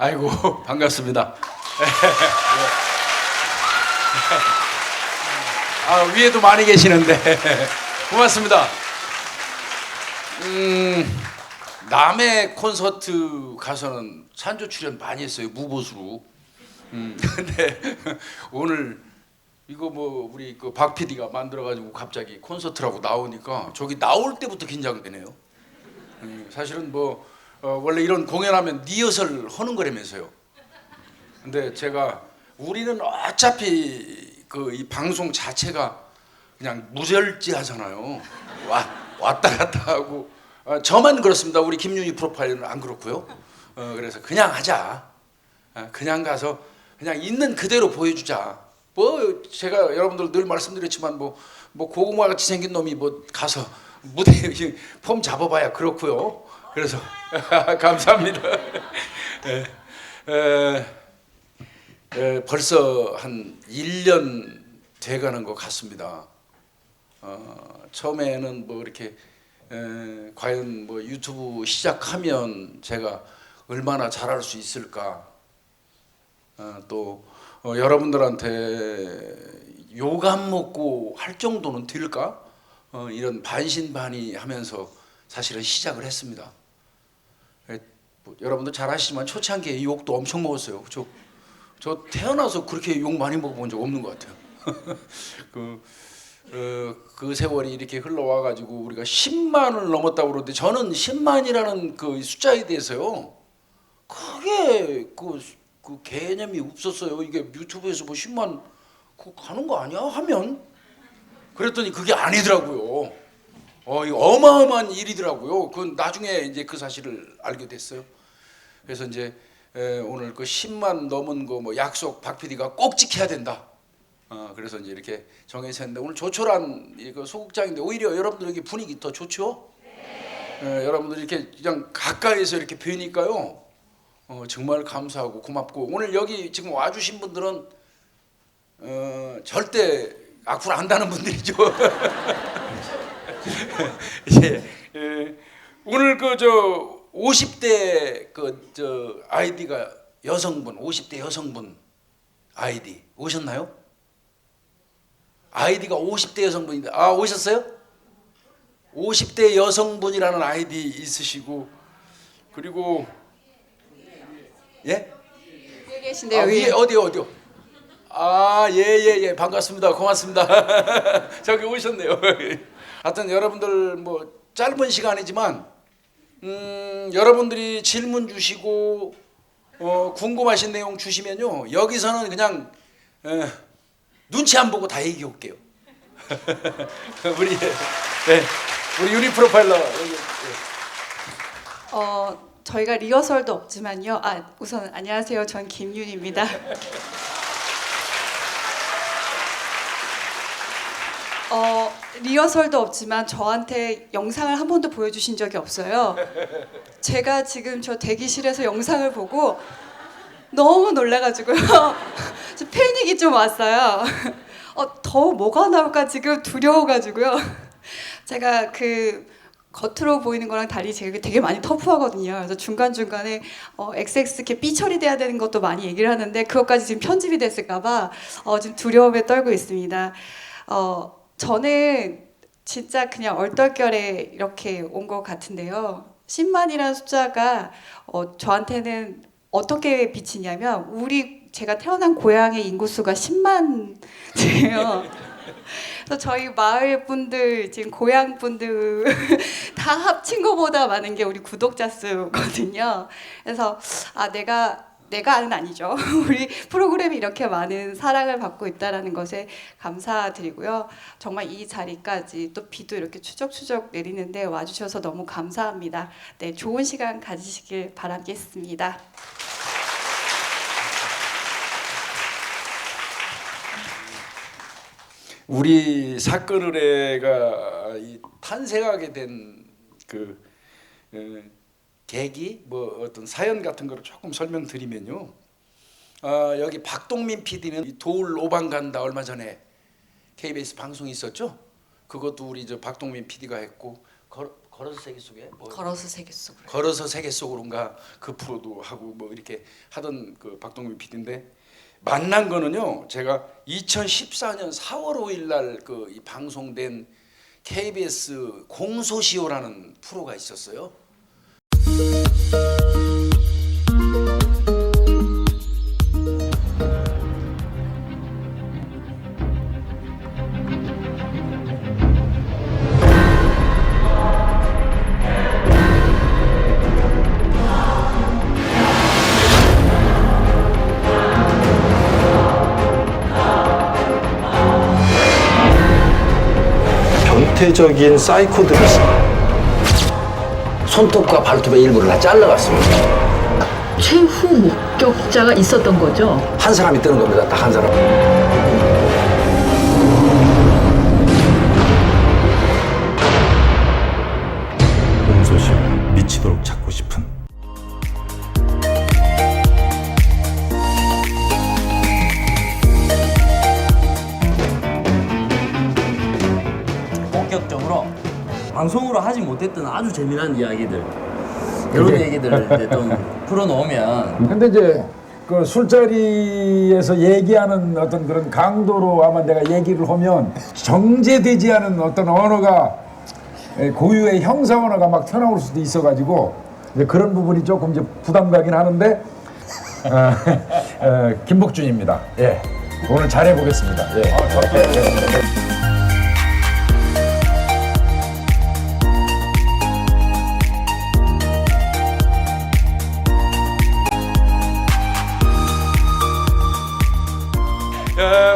아이고 반갑습니다. 아, 위에도 많이 계시는데 고맙습니다. 남의 콘서트 가서는 산조 출연 많이 했어요, 무보수로. 근데 오늘 이거 뭐 우리 그 박 PD가 만들어가지고 갑자기 콘서트라고 나오니까 저기 나올 때부터 긴장되네요. 사실은 뭐 원래 이런 공연하면 리허설 하는 거라면서요. 근데 제가 우리는 어차피 그 이 방송 자체가 그냥 무절제하잖아요. 왔다 갔다 하고. 저만 그렇습니다. 우리 김윤희 프로파일은 안 그렇고요. 그래서 그냥 하자. 그냥 가서 그냥 있는 그대로 보여주자. 뭐 제가 여러분들 늘 말씀드렸지만 뭐 고구마 같이 생긴 놈이 뭐 가서 무대에 폼 잡아봐야 그렇고요. 그래서 감사합니다. 벌써 한 1년 돼가는 것 같습니다. 처음에는 뭐 이렇게 과연 뭐 유튜브 시작하면 제가 얼마나 잘할 수 있을까, 또 여러분들한테 욕 안 먹고 할 정도는 될까, 이런 반신반의하면서 사실은 시작을 했습니다. 여러분들 잘 아시지만 초창기에 욕도 엄청 먹었어요. 저 태어나서 그렇게 욕 많이 먹어본 적 없는 것 같아요. 그 세월이 이렇게 흘러와 가지고 우리가 10만을 넘었다고 그러는데, 저는 10만이라는 그 숫자에 대해서요 크게 그 개념이 없었어요. 이게 유튜브에서 뭐 10만 그거 가는 거 아니야 하면, 그랬더니 그게 아니더라고요. 이거 어마어마한 일이더라고요. 그건 나중에 이제 그 사실을 알게 됐어요. 그래서 이제 오늘 그 10만 넘은 거 뭐 약속 박 PD가 꼭 지켜야 된다. 그래서 이제 이렇게 정해서 했는데, 오늘 조촐한 이거 소극장인데 오히려 여러분들 여기 분위기 더 좋죠? 네. 여러분들 이렇게 그냥 가까이서 이렇게 뵈니까요, 정말 감사하고 고맙고, 오늘 여기 지금 와주신 분들은 절대 악플 안다는 분들이죠. 예, 오늘 그 저 50대 그 저 아이디가 여성분, 50대 여성분 아이디 오셨나요? 아이디가 50대 여성분인데, 오셨어요? 50대 여성분이라는 아이디 있으시고, 그리고 예? 위에 계신데요. 위에 어디요? 예, 반갑습니다. 고맙습니다. 저기 오셨네요. 하여튼 여러분들 뭐 짧은 시간이지만 여러분들이 질문 주시고 궁금하신 내용 주시면요, 여기서는 그냥 눈치 안 보고 다 얘기해 올게요. 우리 유니 프로파일러 여기. 저희가 리허설도 없지만요. 우선 안녕하세요. 전 김윤입니다. 리허설도 없지만 저한테 영상을 한 번도 보여주신 적이 없어요. 제가 지금 저 대기실에서 영상을 보고 너무 놀라가지고요. 패닉이 좀 왔어요. 더 뭐가 나올까 지금 두려워가지고요. 제가 그 겉으로 보이는 거랑 달리 제가 되게 많이 터프하거든요. 그래서 중간중간에 XX 이렇게 삐 처리돼야 되는 것도 많이 얘기를 하는데, 그것까지 지금 편집이 됐을까봐 지금 두려움에 떨고 있습니다. 저는 진짜 그냥 얼떨결에 이렇게 온 것 같은데요. 10만이라는 숫자가 저한테는 어떻게 비치냐면, 제가 태어난 고향의 인구수가 10만이에요. 그래서 저희 마을 분들, 지금 고향 분들 다 합친 것보다 많은 게 우리 구독자 수거든요. 그래서 내가는 아니죠. 우리 프로그램이 이렇게 많은 사랑을 받고 있다는 것에 감사드리고요. 정말 이 자리까지, 또 비도 이렇게 추적추적 내리는데 와주셔서 너무 감사합니다. 네, 좋은 시간 가지시길 바라겠습니다. 우리 사건 의뢰가 탄생하게 된 그 계기, 뭐 어떤 사연 같은 거를 조금 설명드리면요. 여기 박동민 PD는 도울 오방 간다 얼마 전에 KBS 방송이 있었죠. 그것도 우리 저 박동민 PD가 했고, 걸어서 세계 속에 뭐 걸어서 세계 속으로. 걸어서 세계 속으로인가 그 프로도 하고 뭐 이렇게 하던 그 박동민 PD인데 만난 거는요. 제가 2014년 4월 5일 날 그 이 방송된 KBS 공소시효라는 프로가 있었어요. 변태적인 사이코들이 있습니다. 손톱과 발톱의 일부를 다 잘라갔습니다. 최후 목격자가 있었던 거죠. 한 사람이 뜨는 겁니다. 딱 한 사람. 공소시효 미치도록 찾고 싶은 본격적으로 방송으로 하지 못했던 아주 재미난 이야기들 이런 얘기들을 이제 좀 풀어놓으면 근데 이제 그 술자리에서 얘기하는 어떤 그런 강도로 아마 내가 얘기를 하면 정제되지 않은 어떤 언어가 고유의 형사 언어가 막 튀어나올 수도 있어가지고 이제 그런 부분이 조금 이제 부담가긴 하는데 김복준입니다. 예, 오늘 잘해보겠습니다. 예.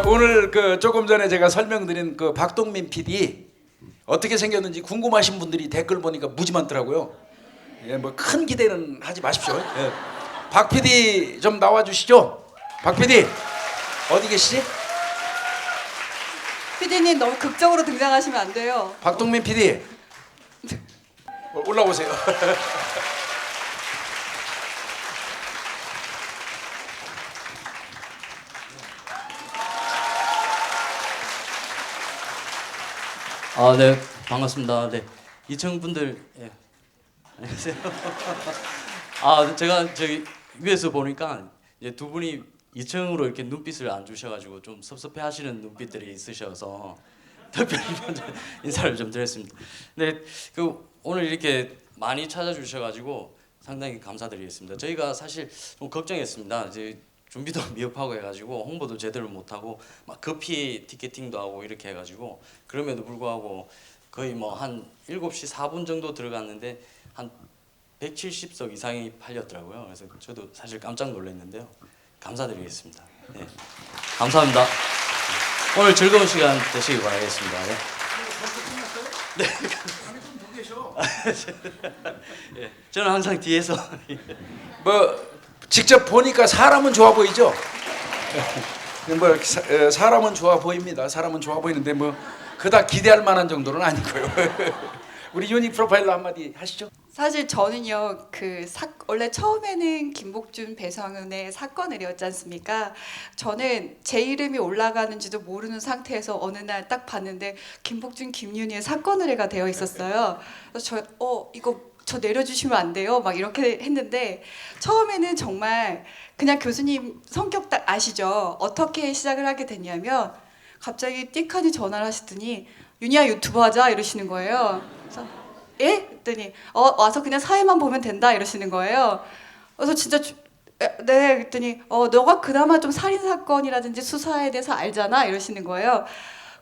오늘 그 조금 전에 제가 설명드린 그 박동민 PD 어떻게 생겼는지 궁금하신 분들이 댓글 보니까 무지 많더라고요. 예, 뭐 큰 기대는 하지 마십시오. 예. 박 PD 좀 나와 주시죠. 박 PD 어디 계시지? PD님 너무 극적으로 등장하시면 안 돼요. 박동민 PD 올라오세요. 아, 네, 반갑습니다. 네, 이청 분들, 예, 안녕하세요. 아, 제가 저기 위에서 보니까 이제 두 분이 2층으로 이렇게 눈빛을 안 주셔가지고 좀 섭섭해하시는 눈빛들이 있으셔서 특별히 먼저 인사를 좀 드렸습니다. 네, 그 오늘 이렇게 많이 찾아주셔가지고 상당히 감사드리겠습니다. 저희가 사실 좀 걱정했습니다. 이제 준비도 미흡하고 해가지고 홍보도 제대로 못하고 막 급히 티켓팅도 하고 이렇게 해가지고 그럼에도 불구하고 거의 뭐 한 7시 4분 정도 들어갔는데 한 170석 이상이 팔렸더라고요. 그래서 저도 사실 깜짝 놀랐는데요. 감사드리겠습니다. 네. 감사합니다. 오늘 즐거운 시간 되시길 바라겠습니다. 네. 네. 저는 항상 뒤에서 뭐 직접 보니까 사람은 좋아 보이죠? 뭐 사람은 좋아 보입니다. 사람은 좋아 보이는데 뭐 그다 기대할 만한 정도는 아니고요. 우리 유닉 프로파일러 한마디 하시죠. 사실 저는요 원래 처음에는 김복준 배성은의 사건을이었지 않습니까? 저는 제 이름이 올라가는지도 모르는 상태에서 어느 날 딱 봤는데 김복준 김윤희의 사건을가 되어 있었어요. 그래서 이거 저 내려주시면 안 돼요? 막 이렇게 했는데 처음에는 정말 그냥 교수님 성격 딱 아시죠? 어떻게 시작을 하게 됐냐면 갑자기 띡하니 전화를 하시더니 윤희야 유튜브 하자 이러시는 거예요. 그래서 예? 그랬더니 와서 그냥 사회만 보면 된다 이러시는 거예요. 그래서 진짜 네 그랬더니 너가 그나마 좀 살인 사건이라든지 수사에 대해서 알잖아 이러시는 거예요.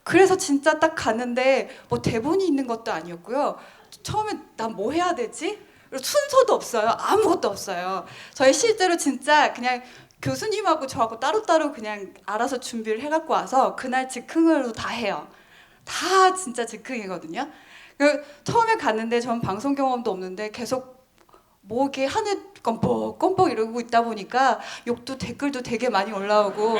그래서 진짜 딱 갔는데 뭐 대본이 있는 것도 아니었고요. 처음에 난 뭐 해야 되지? 순서도 없어요. 아무것도 없어요. 저희 실제로 진짜 그냥 교수님하고 저하고 따로따로 그냥 알아서 준비를 해갖고 와서 그날 즉흥으로 다 해요. 다 진짜 즉흥이거든요. 처음에 갔는데 전 방송 경험도 없는데 계속 뭐 이렇게 하늘 껌뻑껌뻑 이러고 있다 보니까 욕도 댓글도 되게 많이 올라오고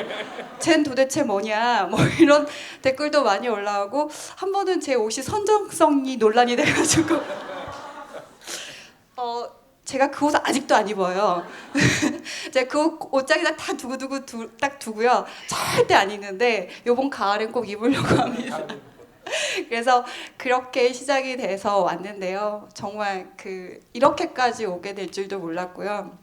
쟨 도대체 뭐냐 뭐 이런 댓글도 많이 올라오고 한 번은 제 옷이 선정성이 논란이 돼가지고 제가 그 옷을 아직도 안 입어요. 제가 그 옷장에다 다 두고요. 절대 안 입는데 이번 가을엔 꼭 입으려고 합니다. 그래서 그렇게 시작이 돼서 왔는데요. 정말 이렇게까지 오게 될 줄도 몰랐고요.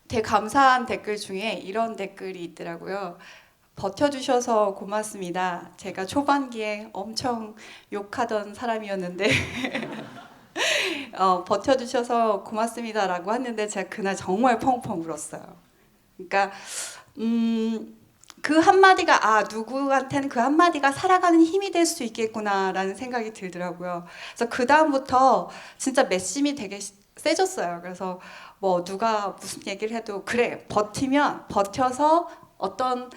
되게 감사한 댓글 중에 이런 댓글이 있더라고요. 버텨주셔서 고맙습니다. 제가 초반기에 엄청 욕하던 사람이었는데 버텨주셔서 고맙습니다라고 했는데 제가 그날 정말 펑펑 울었어요. 그러니까 그 한마디가 누구한테는 그 한마디가 살아가는 힘이 될 수 있겠구나라는 생각이 들더라고요. 그래서 그 다음부터 진짜 맺심이 되게 세졌어요. 그래서 뭐 누가 무슨 얘기를 해도 그래 버텨서 어떤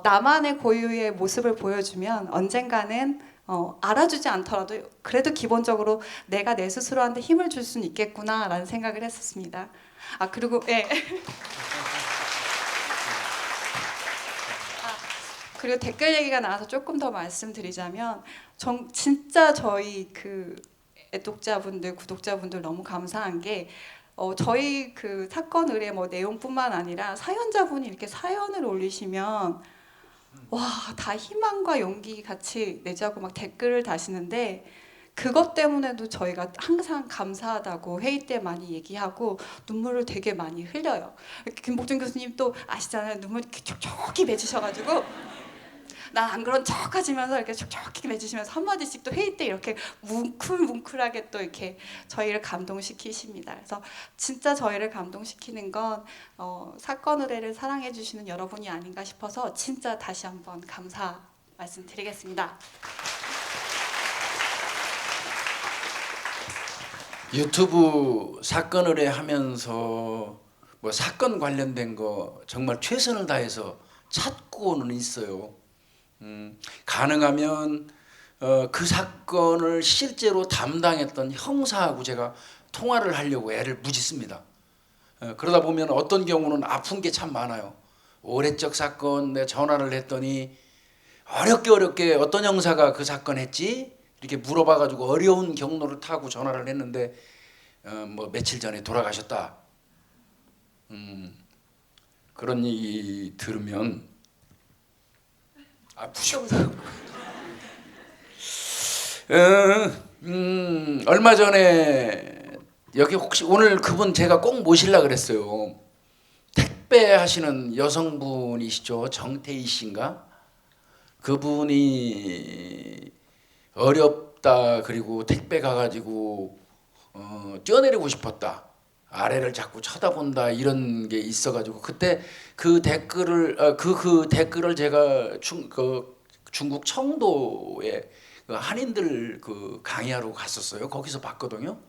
나만의 고유의 모습을 보여주면 언젠가는 알아주지 않더라도 그래도 기본적으로 내가 내 스스로한테 힘을 줄 수는 있겠구나라는 생각을 했었습니다. 그리고 그리고 댓글 얘기가 나와서 조금 더 말씀드리자면 진짜 저희 애독자분들, 구독자분들 너무 감사한 게 저희 사건 의뢰 내용뿐만 아니라 사연자분이 이렇게 사연을 올리시면 다 희망과 용기 같이 내자고 막 댓글을 다시는데 그것 때문에도 저희가 항상 감사하다고 회의 때 많이 얘기하고 눈물을 되게 많이 흘려요. 김복준 교수님 또 아시잖아요. 눈물 이렇게 촉촉히 맺으셔가지고 난 안 그런 척하시면서 이렇게 촉촉히 맺으시면서 한마디씩 또 회의 때 이렇게 뭉클뭉클하게 또 이렇게 저희를 감동시키십니다. 그래서 진짜 저희를 감동시키는 건 사건 의뢰를 사랑해 주시는 여러분이 아닌가 싶어서 진짜 다시 한번 감사 말씀드리겠습니다. 유튜브 사건 의뢰하면서 뭐 사건 관련된 거 정말 최선을 다해서 찾고는 있어요. 가능하면 그 사건을 실제로 담당했던 형사하고 제가 통화를 하려고 애를 무지 씁니다. 그러다 보면 어떤 경우는 아픈 게 참 많아요. 오래적 사건 내가 전화를 했더니 어렵게 어떤 형사가 그 사건 했지? 이렇게 물어봐가지고 어려운 경로를 타고 전화를 했는데 뭐 며칠 전에 돌아가셨다. 그런 얘기 들으면 아프셔서 얼마 전에 여기 혹시 오늘 그분 제가 꼭 모시려고 그랬어요. 택배 하시는 여성분이시죠. 정태희 씨인가? 그분이 어렵다 그리고 택배 가가지고 뛰어내리고 싶었다. 아래를 자꾸 쳐다본다 이런 게 있어가지고 그때 그 댓글을 그 댓글을 제가 중국 청도에 한인들 강의하러 갔었어요. 거기서 봤거든요.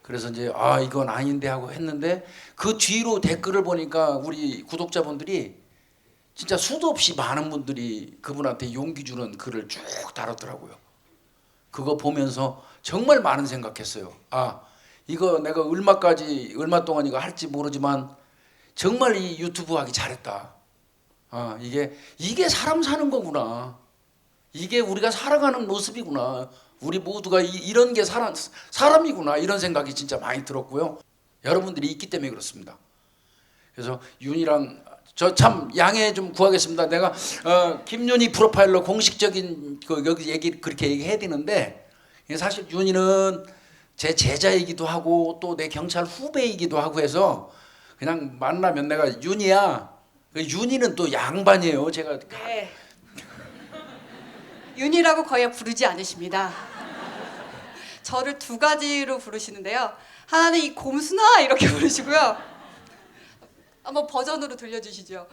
그래서 이제 이건 아닌데 하고 했는데 그 뒤로 댓글을 보니까 우리 구독자분들이 진짜 수도 없이 많은 분들이 그분한테 용기 주는 글을 쭉 달았더라고요. 그거 보면서 정말 많은 생각했어요. 이거 내가 얼마 동안 이거 할지 모르지만 정말 이 유튜브 하기 잘했다. 이게 사람 사는 거구나. 이게 우리가 살아가는 모습이구나. 우리 모두가 이런 게 사람이구나. 이런 생각이 진짜 많이 들었고요. 여러분들이 있기 때문에 그렇습니다. 그래서 윤이랑 저 참 양해 좀 구하겠습니다. 내가 김윤희 프로파일러 공식적인 여기 그렇게 얘기해야 되는데 사실 윤희는 제 제자이기도 하고 또 내 경찰 후배이기도 하고 해서 그냥 만나면 내가 윤희야. 윤희는 또 양반이에요. 제가 네. 윤희라고 거의 부르지 않으십니다. 저를 두 가지로 부르시는데요. 하나는 이 곰순아 이렇게 부르시고요. 한번 버전으로 들려주시죠.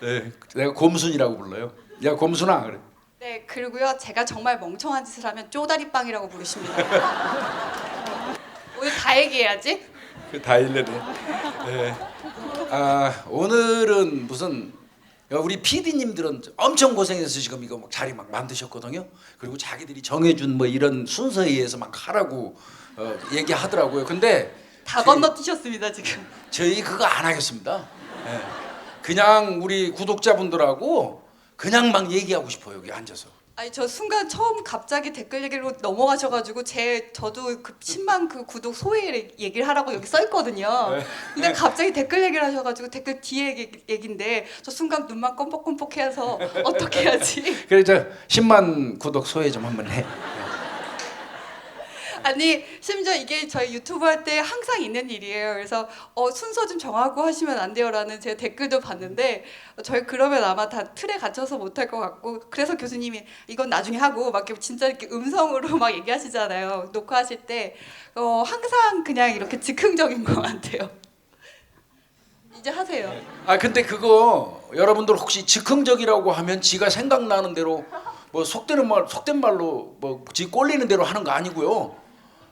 네, 내가 곰순이라고 불러요. 야 곰순아 그래. 네, 그리고요. 제가 정말 멍청한 짓을 하면 쪼다리빵이라고 부르십니다. 오늘 다 얘기해야지. 다 일러네. 네. 오늘은 무슨 우리 PD님들은 엄청 고생해서 지금 이거 자리 만드셨거든요. 그리고 자기들이 정해준 이런 순서에 의해서 하라고 얘기하더라고요. 근데 다 건너뛰셨습니다 지금. 저희 그거 안 하겠습니다. 네. 그냥 우리 구독자분들하고 그냥 얘기하고 싶어요. 여기 앉아서. 아니 저 순간 처음 갑자기 댓글 얘기로 넘어가셔가지고 저도 그 10만 그 구독 소회 얘기를 하라고 여기 써 있거든요. 근데 갑자기 댓글 얘기를 하셔가지고 댓글 뒤에 얘기인데 저 순간 눈만 껌뻑껌뻑해서 어떻게 해야지? 그래 저 10만 구독 소개 좀 한번 해. 아니 심지어 이게 저희 유튜브 할 때 항상 있는 일이에요. 그래서 순서 좀 정하고 하시면 안 돼요라는 제 댓글도 봤는데 저희 그러면 아마 다 틀에 갇혀서 못할 것 같고 그래서 교수님이 이건 나중에 하고 막 이렇게 진짜 이렇게 음성으로 막 얘기하시잖아요. 녹화하실 때 항상 그냥 이렇게 즉흥적인 것 같아요. 이제 하세요. 아 근데 그거 여러분들 혹시 즉흥적이라고 하면 지가 생각나는 대로 뭐 속된 말로 뭐 지 꼴리는 대로 하는 거 아니고요.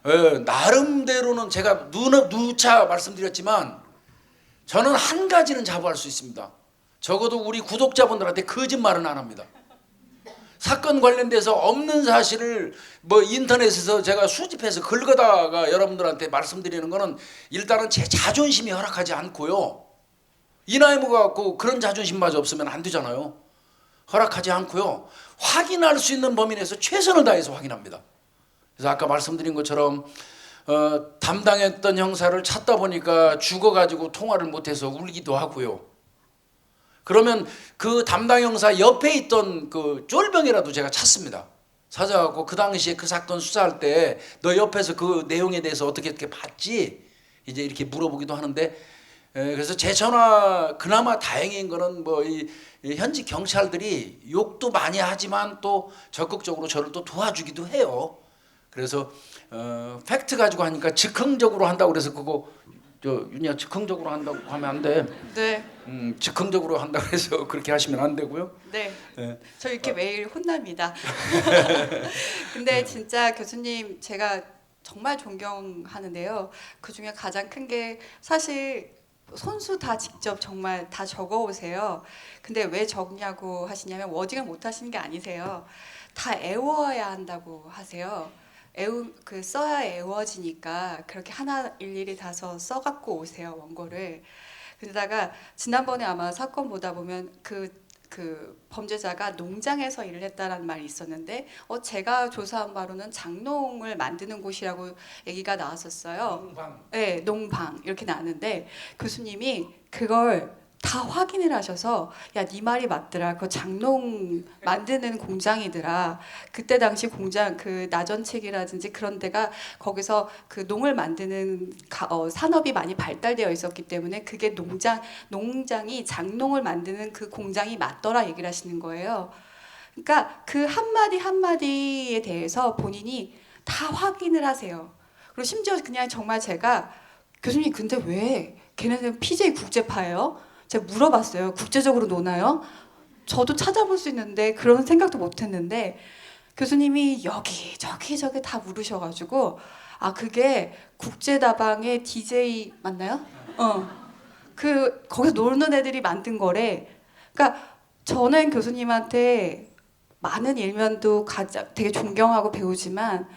예, 나름대로는 제가 누차 말씀드렸지만 저는 한 가지는 자부할 수 있습니다. 적어도 우리 구독자분들한테 거짓말은 안 합니다. 사건 관련돼서 없는 사실을 뭐 인터넷에서 제가 수집해서 긁어다가 여러분들한테 말씀드리는 거는 일단은 제 자존심이 허락하지 않고요. 이 나이 먹어갖고 그런 자존심마저 없으면 안 되잖아요. 허락하지 않고요. 확인할 수 있는 범위 내에서 최선을 다해서 확인합니다. 그래서 아까 말씀드린 것처럼 담당했던 형사를 찾다 보니까 죽어가지고 통화를 못해서 울기도 하고요. 그러면 그 담당 형사 옆에 있던 그 쫄병이라도 제가 찾습니다. 찾아갖고 그 당시에 그 사건 수사할 때 너 옆에서 그 내용에 대해서 어떻게 봤지? 이제 이렇게 물어보기도 하는데 그래서 제 전화 그나마 다행인 거는 뭐 이 현지 경찰들이 욕도 많이 하지만 또 적극적으로 저를 또 도와주기도 해요. 그래서 팩트 가지고 하니까 즉흥적으로 한다고 그래서 그거 저 윤희야 즉흥적으로 한다고 하면 안 돼. 네. 즉흥적으로 한다고 해서 그렇게 하시면 안 되고요. 네. 네. 저 이렇게 매일 혼납니다. 근데 진짜 교수님 제가 정말 존경하는데요. 그 중에 가장 큰 게 사실 손수 다 직접 정말 다 적어 오세요. 근데 왜 적냐고 하시냐면 워딩을 못 하시는 게 아니세요. 다 애워야 한다고 하세요. 써야 애워지니까 그렇게 하나 일일이 다 써갖고 오세요 원고를. 그러다가 지난번에 아마 사건 보다 보면 그 범죄자가 농장에서 일을 했다라는 말이 있었는데 제가 조사한 바로는 장농을 만드는 곳이라고 얘기가 나왔었어요. 농방. 네, 농방 이렇게 나왔는데 교수님이 그걸 다 확인을 하셔서 야, 네 말이 맞더라. 그 장농 만드는 공장이더라. 그때 당시 공장 그 나전책이라든지 그런 데가 거기서 그 농을 만드는 산업이 많이 발달되어 있었기 때문에 그게 농장이 장농을 만드는 그 공장이 맞더라 얘기를 하시는 거예요. 그러니까 그 한마디 한마디에 대해서 본인이 다 확인을 하세요. 그리고 심지어 그냥 정말 제가 교수님 근데 왜 걔네들은 PJ 국제파예요? 제가 물어봤어요. 국제적으로 노나요? 저도 찾아볼 수 있는데 그런 생각도 못했는데 교수님이 여기 저기 다 물으셔가지고 그게 국제다방의 DJ 맞나요? 거기서 노는 애들이 만든 거래. 그러니까 저는 교수님한테 많은 일면도 되게 존경하고 배우지만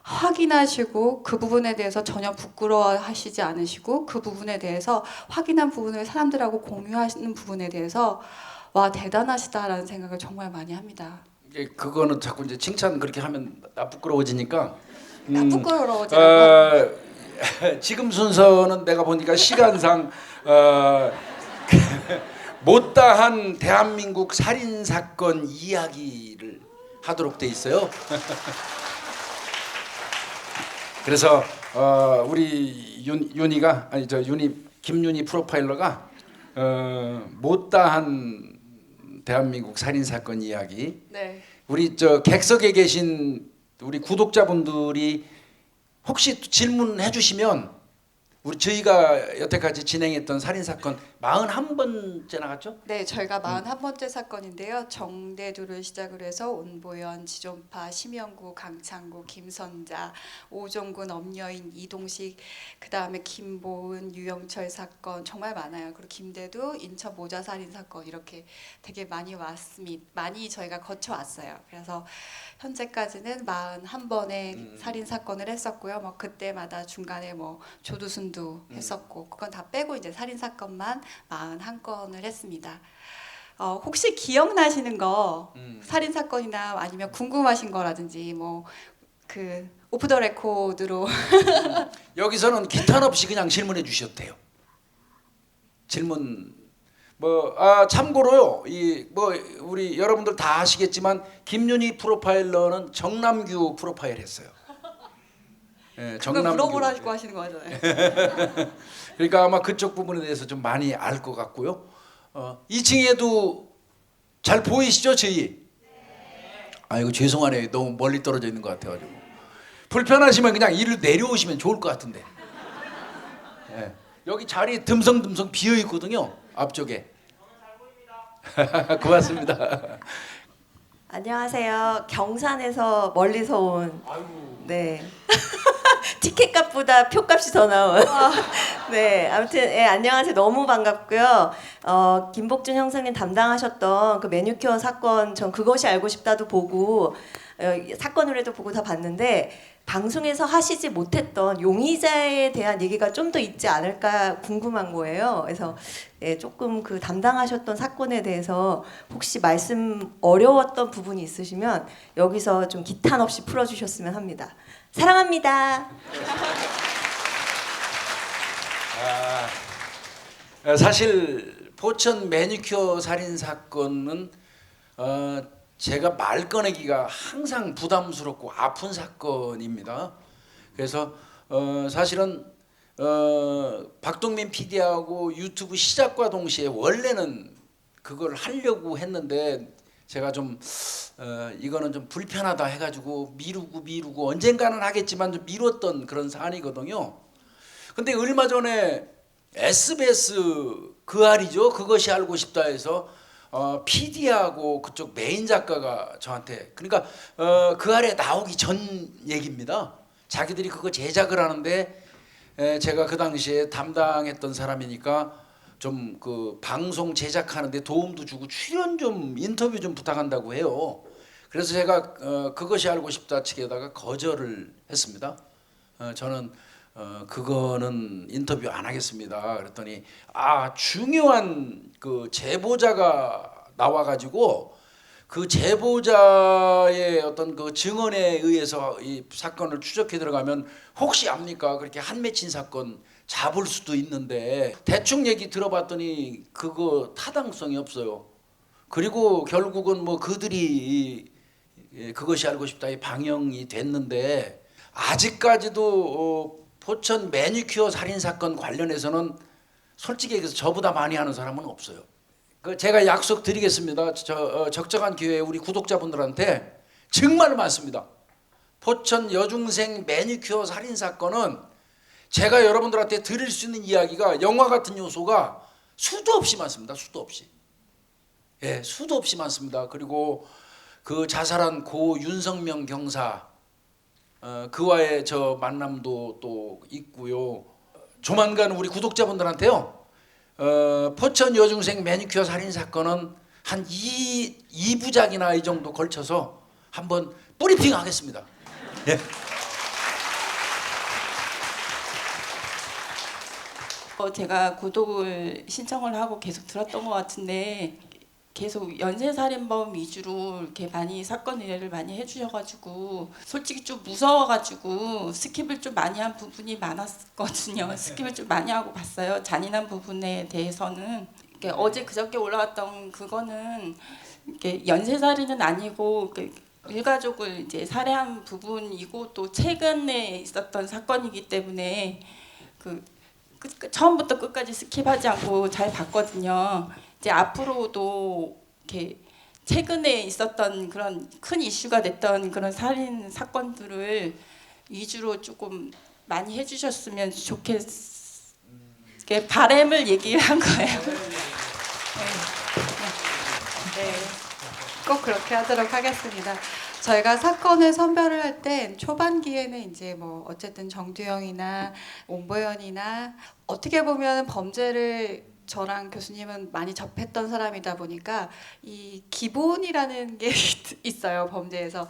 확인하시고 그 부분에 대해서 전혀 부끄러워하시지 않으시고 그 부분에 대해서 확인한 부분을 사람들하고 공유하시는 부분에 대해서 와 대단하시다라는 생각을 정말 많이 합니다. 그거는 자꾸 이제 칭찬 그렇게 하면 나 부끄러워지니까. 나 부끄러워지라고. 지금 순서는 내가 보니까 시간상 못다한 대한민국 살인 사건 이야기를 하도록 돼 있어요. 그래서 우리 김윤희 프로파일러가 못다한 대한민국 살인 사건 이야기. 네. 우리 객석에 계신 우리 구독자분들이 혹시 질문해 주시면 저희가 여태까지 진행했던 살인 사건 41번째 나갔죠? 네, 저희가 41번째 사건인데요. 정대두를 시작으로 해서 온보연, 지존파, 심영구, 강창구, 김선자, 오종근, 엄여인, 이동식, 그 다음에 김보은, 유영철 사건 정말 많아요. 그리고 김대두, 인천 모자 살인 사건 이렇게 되게 많이 왔습니다. 많이 저희가 거쳐왔어요. 그래서 현재까지는 41번의 살인 사건을 했었고요. 뭐 그때마다 중간에 뭐 조두순도 했었고 그건 다 빼고 이제 살인 사건만 41건을 했습니다. 혹시 기억나시는 거 살인 사건이나 아니면 궁금하신 거라든지 뭐 그 오프 더 레코드로 여기서는 기탄 없이 그냥 질문해 주셔도 돼요. 질문 참고로요. 이 뭐 우리 여러분들 다 아시겠지만 김윤희 프로파일러는 정남규 프로파일 했어요. 예, 그걸 물어보라고 하시는 거잖아요. 그러니까 아마 그쪽 부분에 대해서 좀 많이 알 것 같고요. 2층에도 잘 보이시죠, 저희? 아이고 죄송하네요. 너무 멀리 떨어져 있는 것 같아가지고. 불편하시면 그냥 이리로 내려오시면 좋을 것 같은데. 예. 여기 자리 듬성듬성 비어 있거든요. 앞쪽에. 고맙습니다. 안녕하세요. 경산에서 멀리서 온. 네. 티켓값보다 표값이 더 나온. 네. 아무튼 예, 안녕하세요. 너무 반갑고요. 김복준 형사님 담당하셨던 그 매니큐어 사건, 전 그것이 알고 싶다도 보고 사건 의뢰도 보고 다 봤는데 방송에서 하시지 못했던 용의자에 대한 얘기가 좀 더 있지 않을까 궁금한 거예요. 그래서 예, 조금 그 담당하셨던 사건에 대해서 혹시 말씀 어려웠던 부분이 있으시면 여기서 좀 기탄 없이 풀어주셨으면 합니다. 사랑합니다. 사실 포천 매니큐어 살인 사건은 제가 말 꺼내기가 항상 부담스럽고 아픈 사건입니다. 그래서 사실은 박동민 PD하고 유튜브 시작과 동시에 원래는 그걸 하려고 했는데 제가 좀 이거는 좀 불편하다 해가지고 미루고 언젠가는 하겠지만 좀 미뤘던 그런 사안이거든요. 근데 얼마 전에 SBS 그 알이죠. 그것이 알고 싶다 해서 PD하고 그쪽 메인 작가가 저한테 그러니까 그 알에 나오기 전 얘기입니다. 자기들이 그거 제작을 하는데 제가 그 당시에 담당했던 사람이니까 좀 그 방송 제작하는데 도움도 주고 출연 좀 인터뷰 좀 부탁한다고 해요. 그래서 제가 그것이 알고 싶다 측에다가 거절을 했습니다. 저는 그거는 인터뷰 안 하겠습니다. 그랬더니 중요한 그 제보자가 나와가지고 그 제보자의 어떤 그 증언에 의해서 이 사건을 추적해 들어가면 혹시 압니까? 그렇게 한 맺힌 사건 잡을 수도 있는데 대충 얘기 들어봤더니 그거 타당성이 없어요. 그리고 결국은 뭐 그들이 그것이 알고 싶다에 방영이 됐는데 아직까지도 포천 매니큐어 살인 사건 관련해서는 솔직히 얘기해서 저보다 많이 하는 사람은 없어요. 제가 약속드리겠습니다. 적정한 기회에 우리 구독자분들한테 정말 많습니다. 포천 여중생 매니큐어 살인 사건은 제가 여러분들한테 드릴 수 있는 이야기가 영화 같은 요소가 수도 없이 많습니다. 수도 없이. 예, 수도 없이 많습니다. 그리고 그 자살한 고 윤성명 경사 그와의 저 만남도 또 있고요. 조만간 우리 구독자분들한테요. 포천 여중생 매니큐어 살인 사건은 한 2부작이나 이 정도 걸쳐서 한번 브리핑 하겠습니다. 예. 제가 구독을 신청을 하고 계속 들었던 것 같은데 계속 연쇄살인범 위주로 이렇게 많이 사건 의뢰를 많이 해주셔가지고 솔직히 좀 무서워가지고 스킵을 좀 많이 한 부분이 많았거든요. 스킵을 좀 많이 하고 봤어요. 잔인한 부분에 대해서는 어제 그저께 올라왔던 그거는 이렇게 연쇄살인은 아니고 일가족을 이제 살해한 부분이고 또 최근에 있었던 사건이기 때문에 처음부터 끝까지 스킵하지 않고 잘 봤거든요. 이제 앞으로도 이렇게 최근에 있었던 그런 큰 이슈가 됐던 그런 살인 사건들을 위주로 조금 많이 해주셨으면 바람을 얘기를 한 거예요. 네, 꼭 그렇게 하도록 하겠습니다. 저희가 사건을 선별을 할 때 초반기에는 이제 뭐 어쨌든 정두영이나 옹보연이나 어떻게 보면 범죄를 저랑 교수님은 많이 접했던 사람이다 보니까 이 기본이라는 게 있어요. 범죄에서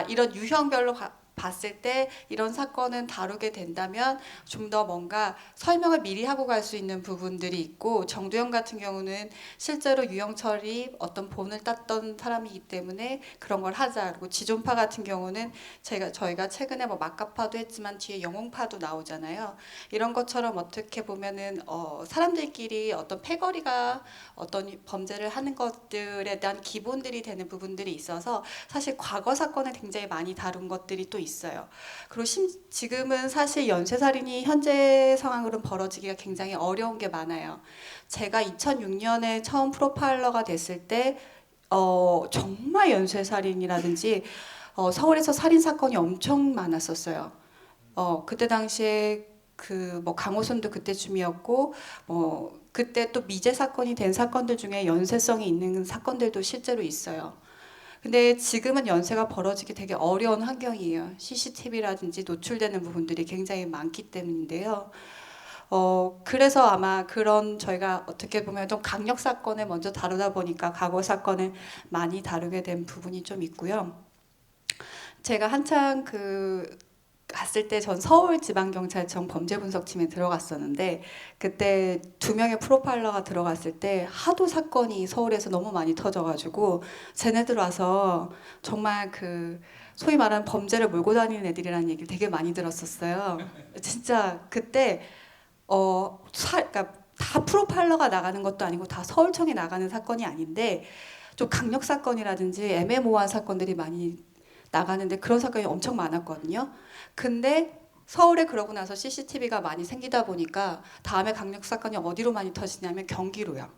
이런 유형별로 봤을 때 이런 사건은 다루게 된다면 좀 더 뭔가 설명을 미리 하고 갈 수 있는 부분들이 있고, 정두영 같은 경우는 실제로 유영철이 어떤 본을 땄던 사람이기 때문에 그런 걸 하자. 그리고 지존파 같은 경우는 저희가 최근에 뭐 막가파도 했지만 뒤에 영웅파도 나오잖아요. 이런 것처럼 어떻게 보면은 사람들끼리 어떤 패거리가 어떤 범죄를 하는 것들에 대한 기본들이 되는 부분들이 있어서 사실 과거 사건을 굉장히 많이 다룬 것들이 또 있어요. 그리고 지금은 사실 연쇄살인이 현재 상황으로는 벌어지기가 굉장히 어려운 게 많아요. 제가 2006년에 처음 프로파일러가 됐을 때 정말 연쇄살인이라든지 서울에서 살인 사건이 엄청 많았었어요. 그때 당시에 그 뭐 강호순도 그때쯤이었고, 그때 또 미제 사건이 된 사건들 중에 연쇄성이 있는 사건들도 실제로 있어요. 근데 지금은 연쇄가 벌어지기 되게 어려운 환경이에요. CCTV라든지 노출되는 부분들이 굉장히 많기 때문인데요. 그래서 아마 그런 저희가 어떻게 보면 좀 강력 사건을 먼저 다루다 보니까 과거 사건을 많이 다루게 된 부분이 좀 있고요. 제가 한창 갔을 때 전 서울지방경찰청 범죄분석팀에 들어갔었는데, 그때 2명의 프로파일러가 들어갔을 때 하도 사건이 서울에서 너무 많이 터져가지고 쟤네들 와서 정말 소위 말하는 범죄를 몰고 다니는 애들이라는 얘기를 되게 많이 들었었어요. 진짜 그때 그러니까 다 프로파일러가 나가는 것도 아니고 다 서울청에 나가는 사건이 아닌데 좀 강력 사건이라든지 애매모호한 사건들이 많이 나가는데 그런 사건이 엄청 많았거든요. 근데 서울에 그러고 나서 CCTV가 많이 생기다 보니까 다음에 강력 사건이 어디로 많이 터지냐면 경기로요.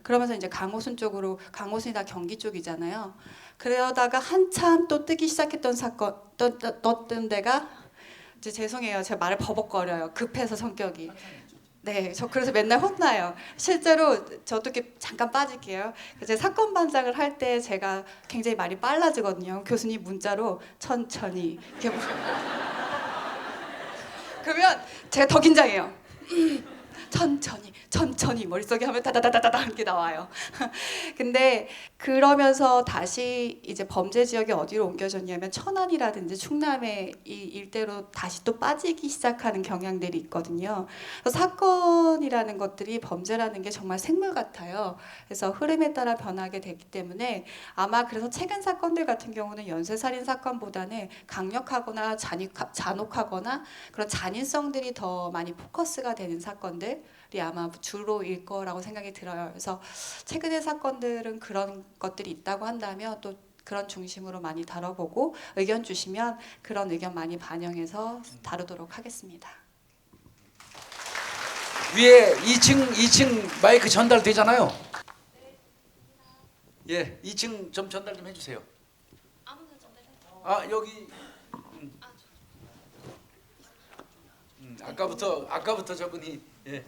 그러면서 이제 강호순 쪽으로, 강호순이 다 경기 쪽이잖아요. 그러다가 한참 또 뜨기 시작했던 사건, 떴던 데가 이제 죄송해요. 제가 말을 버벅거려요. 급해서 성격이. 네, 저 그래서 맨날 혼나요. 실제로 저도 이렇게 잠깐 빠질게요. 이제 사건 반장을 할 때 제가 굉장히 말이 빨라지거든요. 교수님 문자로 천천히 이렇게 그러면 제가 더 긴장해요. 천천히 머릿속에 하면 다다다다다 이렇게 나와요. 근데 그러면서 다시 이제 범죄 지역이 어디로 옮겨졌냐면 천안이라든지 충남의 이 일대로 다시 또 빠지기 시작하는 경향들이 있거든요. 그래서 사건이라는 것들이, 범죄라는 게 정말 생물 같아요. 그래서 흐름에 따라 변하게 되기 때문에 아마 그래서 최근 사건들 같은 경우는 연쇄살인 사건보다는 강력하거나 잔혹하거나 그런 잔인성들이 더 많이 포커스가 되는 사건들이 아마 주로일 거라고 생각이 들어요. 그래서 최근의 사건들은 그런 것들이 있다고 한다면 또 그런 중심으로 많이 다뤄보고 의견 주시면 그런 의견 많이 반영해서 다루도록 하겠습니다. 위에 2층 마이크 전달되잖아요. 예, 2층 좀 전달 좀 해주세요. 아 여기 아까부터 저분이 예.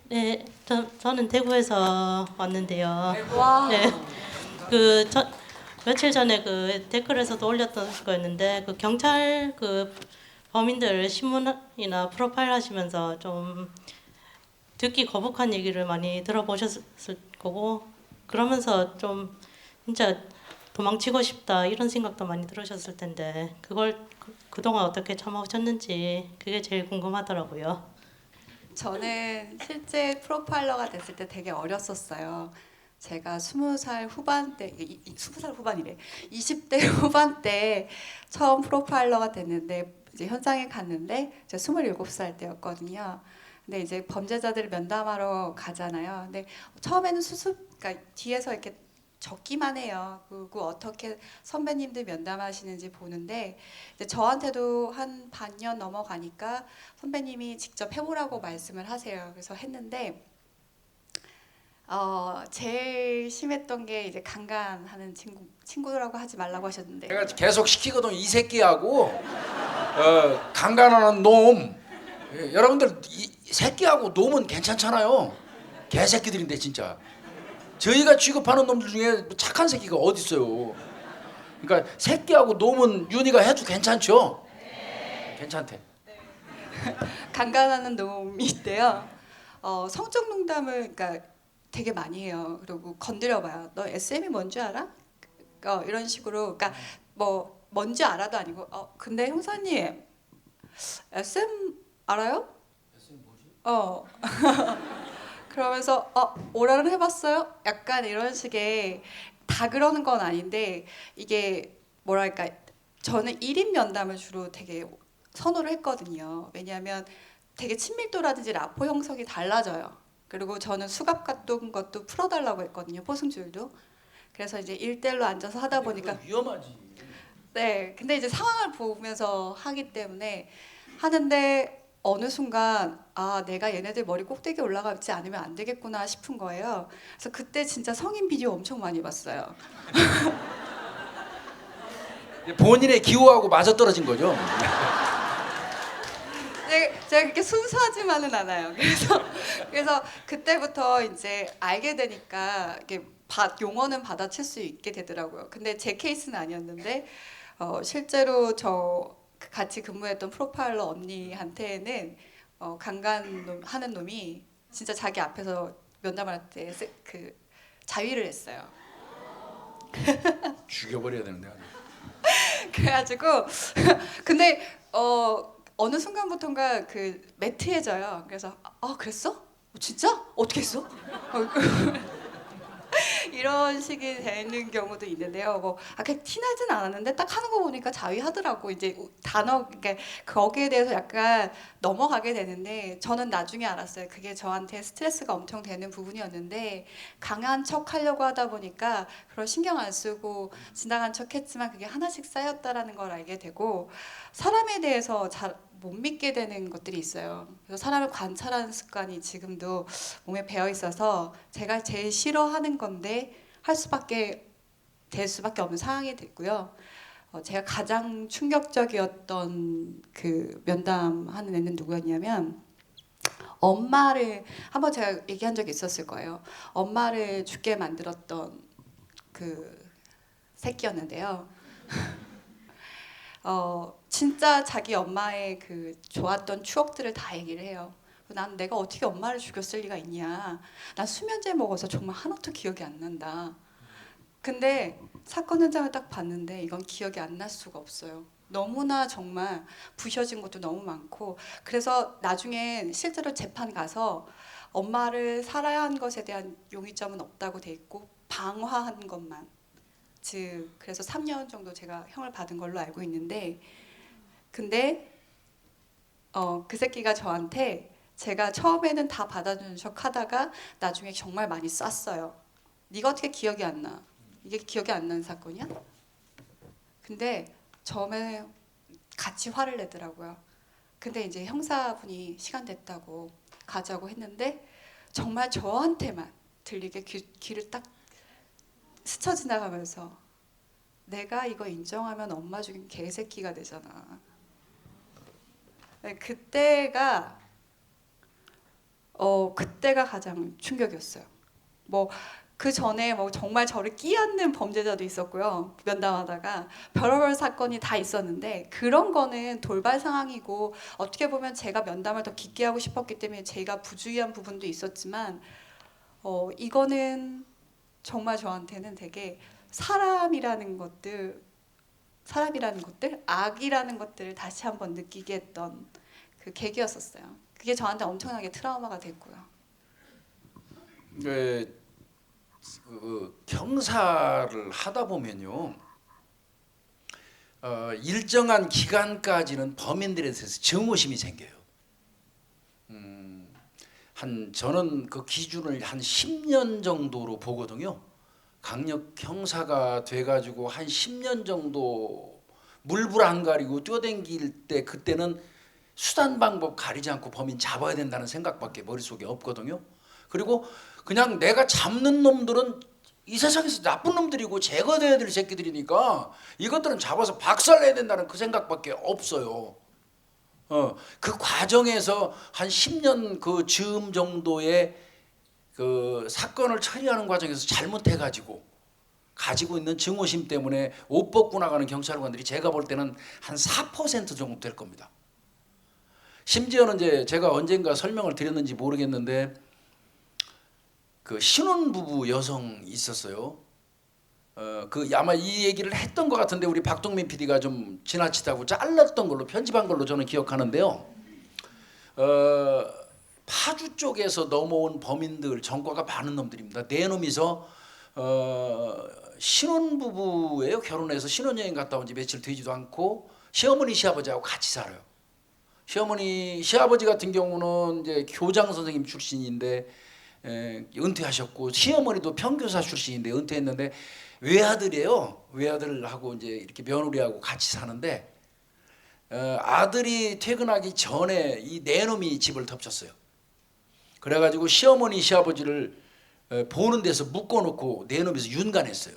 네, 저는 대구에서 왔는데요. 와. 네, 며칠 전에 댓글에서도 올렸던 거였는데 경찰 범인들 신문이나 프로파일 하시면서 좀 듣기 거북한 얘기를 많이 들어보셨을 거고, 그러면서 좀 진짜 도망치고 싶다 이런 생각도 많이 들으셨을 텐데 그걸 그동안 어떻게 참아오셨는지 그게 제일 궁금하더라고요. 저는 실제 프로파일러가 됐을 때 되게 어렸었어요. 제가 20살 후반 때, 20살 후반이래. 20대 후반 때 처음 프로파일러가 됐는데 이제 현장에 갔는데 제가 27살 때였거든요. 근데 이제 범죄자들을 면담하러 가잖아요. 근데 처음에는 그러니까 뒤에서 이렇게 적기만 해요. 그리고 어떻게 선배님들 면담하시는지 보는데 이제 저한테도 한 반년 넘어가니까 선배님이 직접 해보라고 말씀을 하세요. 그래서 했는데 제일 심했던 게 이제 강간하는 친구라고 하지 말라고 하셨는데 제가 계속 시키거든. 이 새끼하고 강간하는 놈. 여러분들 이 새끼하고 놈은 괜찮잖아요. 개새끼들인데 진짜. 저희가 취급하는 놈들 중에 착한 새끼가 어디 있어요? 그러니까 새끼하고 놈은 윤희가 해도 괜찮죠? 괜찮대. 강간하는 놈이 있대요. 성적 농담을 그러니까 되게 많이 해요. 그리고 건드려봐요. 너 SM이 뭔 줄 알아? 이런 식으로 그러니까 뭐 뭔지 알아도 아니고 근데 형사님 SM 알아요? SM 뭐지? 그러면서 오라는 해봤어요? 약간 이런 식의 다 그러는 건 아닌데 이게 뭐랄까 저는 1인 면담을 주로 되게 선호를 했거든요. 왜냐하면 되게 친밀도라든지 라포 형성이 달라져요. 그리고 저는 수갑 같은 것도 풀어달라고 했거든요. 포승줄도. 그래서 이제 1대1로 앉아서 하다 보니까 위험하지. 네, 근데 이제 상황을 보면서 하기 때문에 하는데 어느 순간 내가 얘네들 머리 꼭대기 올라가지 않으면 안 되겠구나 싶은 거예요. 그래서 그때 진짜 성인 비디오 엄청 많이 봤어요. 본인의 기호하고 맞아떨어진 거죠. 제가 그렇게 순수하지만은 않아요. 그래서 그때부터 이제 알게 되니까 이게 용어는 받아칠 수 있게 되더라고요. 근데 제 케이스는 아니었는데 실제로 저 같이 근무했던 프로파일러 언니한테는 강간하는 놈이 진짜 자기 앞에서 면담을 할 때 그 자위를 했어요. 죽여버려야 되는데. 그래가지고 근데 어느 순간부터인가 그 매트해져요. 그래서 그랬어? 진짜? 어떻게 했어? 이런 식이 되는 경우도 있는데요. 뭐 아까 티나진 않았는데 딱 하는 거 보니까 자위하더라고. 이제 단어 그러니까 거기에 대해서 약간 넘어가게 되는데 저는 나중에 알았어요. 그게 저한테 스트레스가 엄청 되는 부분이었는데 강한 척 하려고 하다 보니까 그런 신경 안 쓰고 지나간 척했지만 그게 하나씩 쌓였다라는 걸 알게 되고 사람에 대해서 잘 못 믿게 되는 것들이 있어요. 그래서 사람을 관찰하는 습관이 지금도 몸에 배어 있어서 제가 제일 싫어하는 건데 될 수밖에 없는 상황이 됐고요. 제가 가장 충격적이었던 그 면담하는 애는 누구였냐면 엄마를 한번 제가 얘기한 적이 있었을 거예요. 엄마를 죽게 만들었던 그 새끼였는데요. 진짜 자기 엄마의 그 좋았던 추억들을 다 얘기를 해요. 난 내가 어떻게 엄마를 죽였을 리가 있냐. 난 수면제 먹어서 정말 하나도 기억이 안 난다. 근데 사건 현장을 딱 봤는데 이건 기억이 안 날 수가 없어요. 너무나 정말 부셔진 것도 너무 많고 그래서 나중에 실제로 재판 가서 엄마를 살해야 한 것에 대한 용의점은 없다고 돼 있고 방화한 것만 즉 그래서 3년 정도 제가 형을 받은 걸로 알고 있는데 근데 그 새끼가 저한테 제가 처음에는 다 받아주는 척 하다가 나중에 정말 많이 쐈어요. 네가 어떻게 기억이 안 나? 이게 기억이 안 나는 사건이야? 근데 처음에 같이 화를 내더라고요. 근데 이제 형사분이 시간 됐다고 가자고 했는데 정말 저한테만 들리게 귀를 딱 스쳐 지나가면서 내가 이거 인정하면 엄마 죽인 개새끼가 되잖아. 그때가 가장 충격이었어요. 뭐 그 전에 뭐 정말 저를 끼얹는 범죄자도 있었고요. 면담하다가 별의별 사건이 다 있었는데 그런 거는 돌발 상황이고 어떻게 보면 제가 면담을 더 깊게 하고 싶었기 때문에 제가 부주의한 부분도 있었지만 이거는 정말 저한테는 되게 사람이라는 것들, 악이라는 것들을 다시 한번 느끼게 했던 그 계기였었어요. 그게 저한테 엄청나게 트라우마가 됐고요. 형사를 하다 보면요, 일정한 기간까지는 범인들에 대해서 증오심이 생겨요. 저는 그 기준을 한 10년 정도로 보거든요. 강력 형사가 돼가지고 한 10년 정도 물불 안 가리고 뛰어댕길 때 그때는 수단 방법 가리지 않고 범인 잡아야 된다는 생각밖에 머릿속에 없거든요. 그리고 그냥 내가 잡는 놈들은 이 세상에서 나쁜 놈들이고 제거돼야 될 새끼들이니까 이것들은 잡아서 박살내야 된다는 그 생각밖에 없어요. 그 과정에서 한 10년 그 즈음 정도의 그 사건을 처리하는 과정에서 잘못해가지고 가지고 있는 증오심 때문에 옷 벗고 나가는 경찰관들이 제가 볼 때는 한 4% 정도 될 겁니다. 심지어는 이제 제가 언젠가 설명을 드렸는지 모르겠는데 그 신혼부부 여성 있었어요. 그 아마 이 얘기를 했던 것 같은데 우리 박동민 PD가 좀 지나치다고 잘랐던 걸로 편집한 걸로 저는 기억하는데요. 파주 쪽에서 넘어온 범인들 전과가 많은 놈들입니다. 네 놈이서 신혼부부예요. 결혼해서 신혼여행 갔다 온 지 며칠 되지도 않고 시어머니 시아버지하고 같이 살아요. 시아버지 같은 경우는 이제 교장 선생님 출신인데 은퇴하셨고 시어머니도 평교사 출신인데 은퇴했는데 외아들이에요. 외아들하고 이제 이렇게 며느리하고 같이 사는데 아들이 퇴근하기 전에 이 네 놈이 집을 덮쳤어요. 그래가지고 시어머니 시아버지를 보는 데서 묶어놓고 네 놈이서 윤간했어요.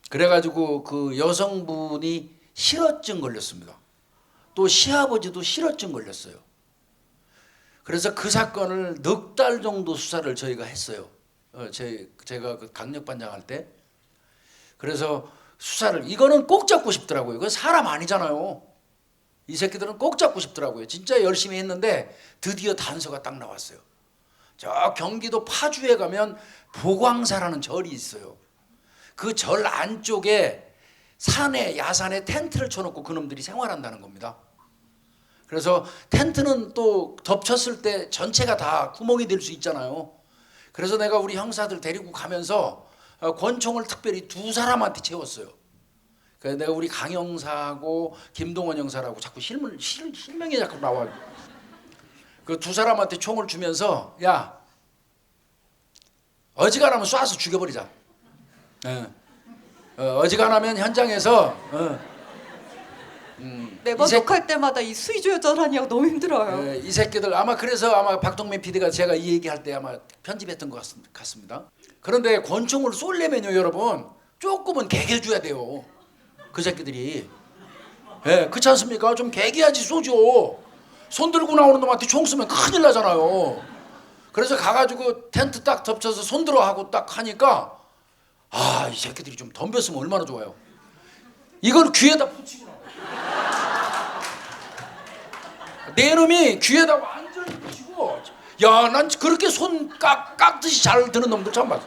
그래가지고 그 여성분이 실어증 걸렸습니다. 또 시아버지도 실어증 걸렸어요. 그래서 그 사건을 넉 달 정도 수사를 저희가 했어요. 제가 그 강력반장 할 때. 그래서 수사를 이거는 꼭 잡고 싶더라고요. 그건 사람 아니잖아요. 이 새끼들은 꼭 잡고 싶더라고요. 진짜 열심히 했는데 드디어 단서가 딱 나왔어요. 저 경기도 파주에 가면 보광사라는 절이 있어요. 그 절 안쪽에 산에 야산에 텐트를 쳐놓고 그놈들이 생활한다는 겁니다. 그래서 텐트는 또 덮쳤을 때 전체가 다 구멍이 될 수 있잖아요. 그래서 내가 우리 형사들 데리고 가면서 권총을 특별히 2사람한테 채웠어요. 그래서 내가 우리 강 형사하고 김동원 형사라고 자꾸 실명이 자꾸 나와. 그 2사람한테 총을 주면서 야 어지간하면 쏴서 죽여버리자. 어지간하면 현장에서 매번 녹화할 때마다 이 수위 조절하냐고 너무 힘들어요. 이 새끼들 아마 그래서 아마 박동민 PD가 제가 이 얘기할 때 아마 편집했던 것 같습니다. 그런데 권총을 쏠려면요 여러분 조금은 개겨줘야 돼요. 그 새끼들이 그렇지 않습니까? 좀 개겨야지 쏘죠. 손 들고 나오는 놈한테 총 쏘면 큰일 나잖아요. 그래서 가가지고 텐트 딱 덮쳐서 손 들어 하고 딱 하니까 이 새끼들이 좀 덤볐으면 얼마나 좋아요. 이걸 귀에다 붙이고 내 놈이 귀에다 완전히 붙이고 야 난 그렇게 손 깎듯이 잘 드는 놈들 처음 봤어.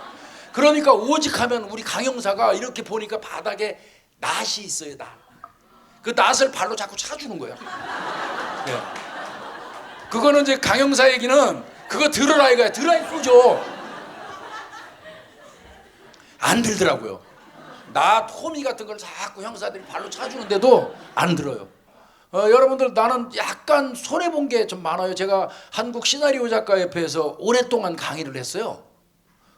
그러니까 오직하면 우리 강 형사가 이렇게 보니까 바닥에 낫이 있어요. 그 낫을 발로 자꾸 차주는 거야. 그거는 이제 강 형사 얘기는 그거 들으라 이거야. 들어야 쏘죠. 안 들더라고요. 나 호미 같은 걸 자꾸 형사들이 발로 차주는데도 안 들어요. 여러분들 나는 약간 손해본 게 좀 많아요. 제가 한국 시나리오 작가협회에서 오랫동안 강의를 했어요.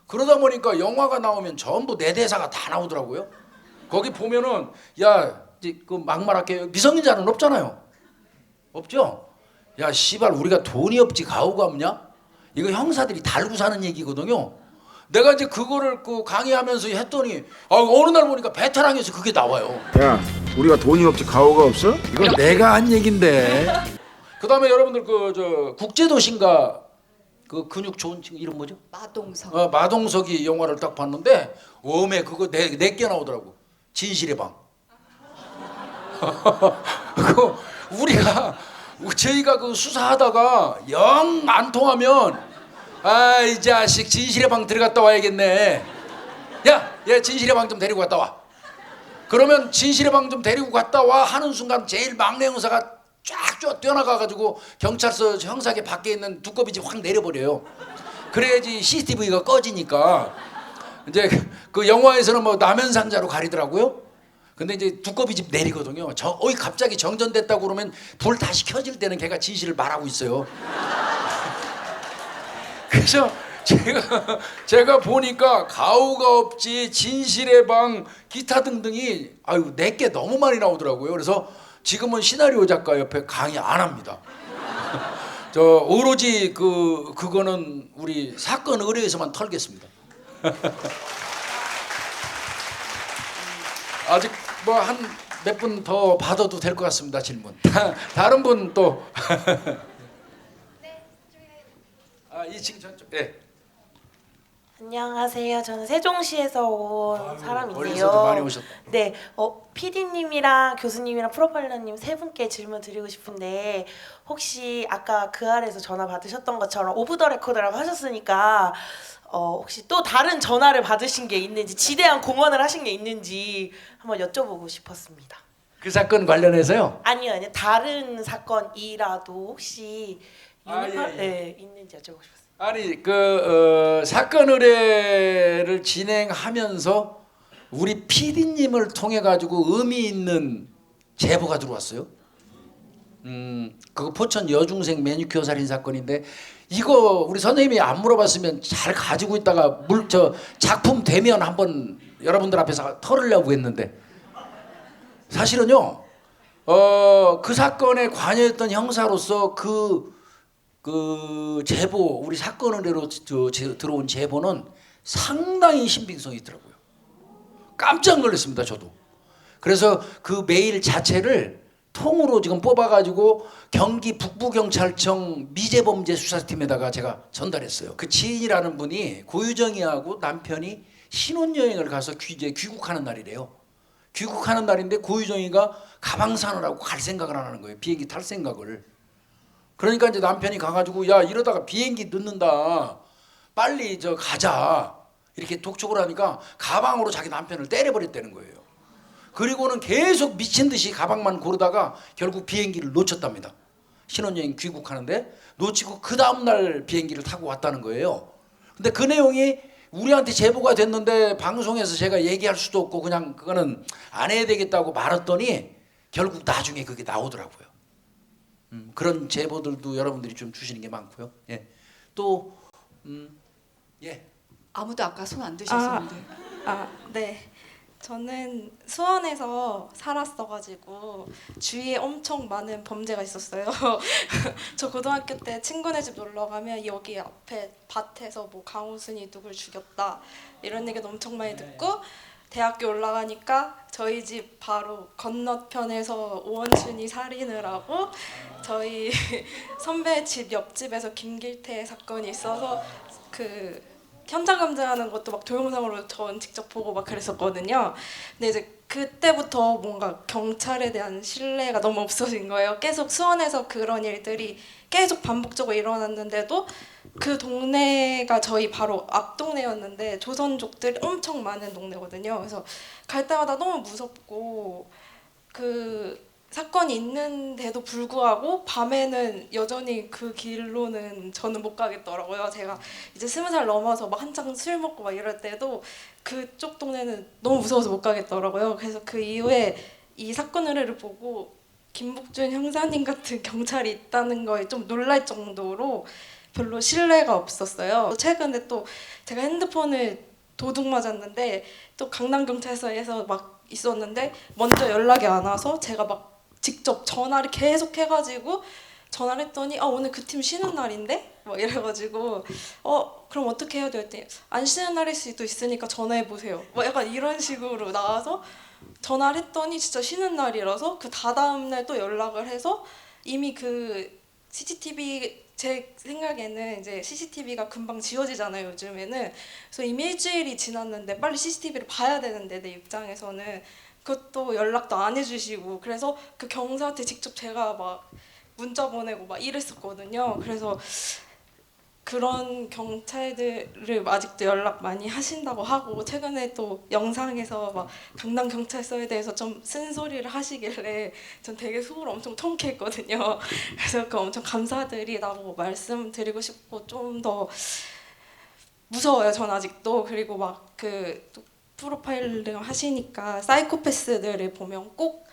그러다 보니까 영화가 나오면 전부 내 대사가 다 나오더라고요. 거기 보면은 야, 그 막말할게요. 미성년자는 없잖아요. 없죠? 야, 씨발 우리가 돈이 없지 가오가 없냐? 이거 형사들이 달고 사는 얘기거든요. 내가 이제 그거를 그 강의하면서 했더니 어느 날 보니까 베테랑에서 그게 나와요. 야, 우리가 돈이 없지 가오가 없어? 이건 내가 한 얘긴데. 그다음에 여러분들 그 저 국제도시인가 그 근육 좋은 친구 이름 뭐죠? 마동석. 마동석이 영화를 딱 봤는데 웜에 그거 네 개 나오더라고. 진실의 방. 그 저희가 그 수사하다가 영 안 통하면 이 자식 진실의 방 들어갔다 와야겠네. 야, 얘 진실의 방 좀 데리고 갔다 와. 그러면 진실의 방 좀 데리고 갔다 와 하는 순간 제일 막내 형사가 쫙 뛰어나가가지고 경찰서 형사계 밖에 있는 두꺼비집 확 내려버려요. 그래야지 CCTV가 꺼지니까. 이제 그 영화에서는 뭐 남현상자로 가리더라고요. 근데 이제 두꺼비집 내리거든요. 갑자기 정전됐다고 그러면 불 다시 켜질 때는 걔가 진실을 말하고 있어요. 그래서 제가 보니까 가오가 없지 진실의 방 기타 등등이 내게 너무 많이 나오더라고요. 그래서 지금은 시나리오 작가 옆에 강의 안 합니다. 저 오로지 그거는 우리 사건 의뢰에서만 털겠습니다. 아직 뭐 한 몇 분 더 받아도 될 것 같습니다. 질문. 다른 분 또. 이 친구 저쪽. 안녕하세요. 저는 세종시에서 온 사람인데요. 멀리서도 많이 오셨다. 네, PD님이랑 교수님이랑 프로파일러님 세 분께 질문 드리고 싶은데 혹시 아까 그 아래에서 전화 받으셨던 것처럼 오브 더 레코드라고 하셨으니까 혹시 또 다른 전화를 받으신 게 있는지 지대한 공헌을 하신 게 있는지 한번 여쭤보고 싶었습니다. 그 사건 관련해서요. 아니요. 다른 사건이라도 혹시 아, 네, 있는지 여쭤보고 싶었어요. 아니 그 사건 의뢰를 진행하면서 우리 PD님을 통해 가지고 의미 있는 제보가 들어왔어요. 그거 포천 여중생 매니큐어 살인 사건인데 이거 우리 선생님이 안 물어봤으면 잘 가지고 있다가 작품 되면 한번 여러분들 앞에서 털으려고 했는데 사실은요 그 사건에 관여했던 형사로서 그 제보 우리 사건 의뢰로 들어온 제보는 상당히 신빙성이 있더라고요. 깜짝 놀랐습니다 저도. 그래서 그 메일 자체를 통으로 지금 뽑아가지고 경기 북부경찰청 미제범죄수사팀에다가 제가 전달했어요. 그 지인이라는 분이 고유정이하고 남편이 신혼여행을 가서 이제 귀국하는 날이래요. 귀국하는 날인데 고유정이가 가방 사느라고 갈 생각을 안 하는 거예요. 비행기 탈 생각을. 그러니까 이제 남편이 가가지고 야 이러다가 비행기 늦는다. 빨리 가자. 이렇게 독촉을 하니까 가방으로 자기 남편을 때려버렸다는 거예요. 그리고는 계속 미친 듯이 가방만 고르다가 결국 비행기를 놓쳤답니다. 신혼여행 귀국하는데 놓치고 그 다음날 비행기를 타고 왔다는 거예요. 근데 그 내용이 우리한테 제보가 됐는데 방송에서 제가 얘기할 수도 없고 그냥 그거는 안 해야 되겠다고 말했더니 결국 나중에 그게 나오더라고요. 그런 제보들도 여러분들이 좀 주시는 게 많고요. 예. 또 예. 아무도 아까 손 안 드셨었는데. 네. 저는 수원에서 살았어가지고 주위에 엄청 많은 범죄가 있었어요. 저 고등학교 때 친구네 집 놀러 가면 여기 앞에 밭에서 뭐 강우순이 누굴 죽였다 이런 얘기도 엄청 많이 듣고 대학교 올라가니까 저희 집 바로 건너편에서 오원춘이 살인을 하고 저희 선배 집 옆집에서 김길태 사건이 있어서 그 현장 감정하는 것도 막 동영상으로 전 직접 보고 막 그랬었거든요. 근데 이제 그때부터 뭔가 경찰에 대한 신뢰가 너무 없어진 거예요. 계속 수원에서 그런 일들이 계속 반복적으로 일어났는데도 그 동네가 저희 바로 앞 동네였는데 조선족들이 엄청 많은 동네거든요. 그래서 갈 때마다 너무 무섭고 그 사건이 있는데도 불구하고 밤에는 여전히 그 길로는 저는 못 가겠더라고요. 제가 이제 20살 넘어서 막 한창 술 먹고 막 이럴 때도 그쪽 동네는 너무 무서워서 못 가겠더라고요. 그래서 그 이후에 이 사건 의뢰를 보고 김복준 형사님 같은 경찰이 있다는 거에 좀 놀랄 정도로 별로 신뢰가 없었어요. 최근에 또 제가 핸드폰을 도둑 맞았는데 또 강남경찰서에서 막 있었는데 먼저 연락이 안 와서 제가 막 직접 전화를 계속 해가지고 전화를 했더니 오늘 그 팀 쉬는 날인데? 막 이래가지고 그럼 어떻게 해야 돼? 했더니 안 쉬는 날일 수도 있으니까 전화해보세요. 뭐 약간 이런 식으로 나와서 전화를 했더니 진짜 쉬는 날이라서 그 다다음 날 또 연락을 해서 이미 그 CCTV 제 생각에는 이제 CCTV가 금방 지워지잖아요 요즘에는. 그래서 이미 일주일이 지났는데 빨리 CCTV를 봐야 되는데 내 입장에서는 그것도 연락도 안 해주시고 그래서 그 경사한테 직접 제가 막 문자 보내고 막 이랬었거든요. 그래서 그런 경찰들을 아직도 연락 많이 하신다고 하고 최근에 또 영상에서 막 강남 경찰서에 대해서 좀 쓴소리를 하시길래 전 되게 속으로 엄청 통쾌했거든요. 그래서 그 엄청 감사드리다고 말씀드리고 싶고 좀 더 무서워요 전 아직도. 그리고 막 그 프로파일링 하시니까 사이코패스들을 보면 꼭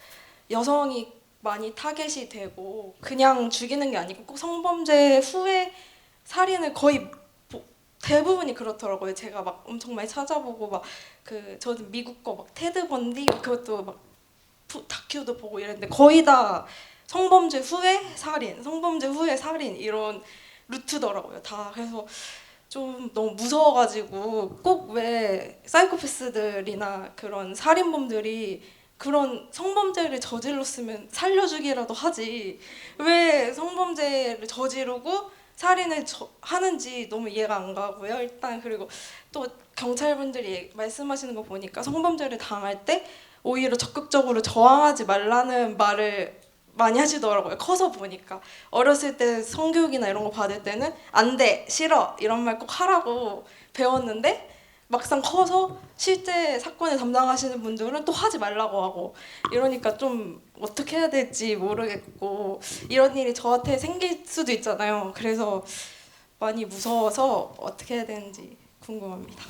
여성이 많이 타겟이 되고 그냥 죽이는 게 아니고 꼭 성범죄 후에 살인을 거의 대부분이 그렇더라고요. 제가 막 엄청 많이 찾아보고 막 그 저는 미국 거 막 테드 번디 그것도 막 다큐도 보고 이랬는데 거의 다 성범죄 후에 살인 이런 루트더라고요. 다. 그래서 좀 너무 무서워가지고 꼭 왜 사이코패스들이나 그런 살인범들이 그런 성범죄를 저질렀으면 살려주기라도 하지 왜 성범죄를 저지르고 살인을 하는지 너무 이해가 안 가고요. 일단 그리고 또 경찰분들이 말씀하시는 거 보니까 성범죄를 당할 때 오히려 적극적으로 저항하지 말라는 말을 많이 하시더라고요. 커서 보니까. 어렸을 때 성교육이나 이런 거 받을 때는 안 돼, 싫어 이런 말 꼭 하라고 배웠는데 막상 커서 실제 사건을 담당하시는 분들은 또 하지 말라고 하고 이러니까 좀 어떻게 해야 될지 모르겠고 이런 일이 저한테 생길 수도 있잖아요. 그래서 많이 무서워서 어떻게 해야 되는지 궁금합니다.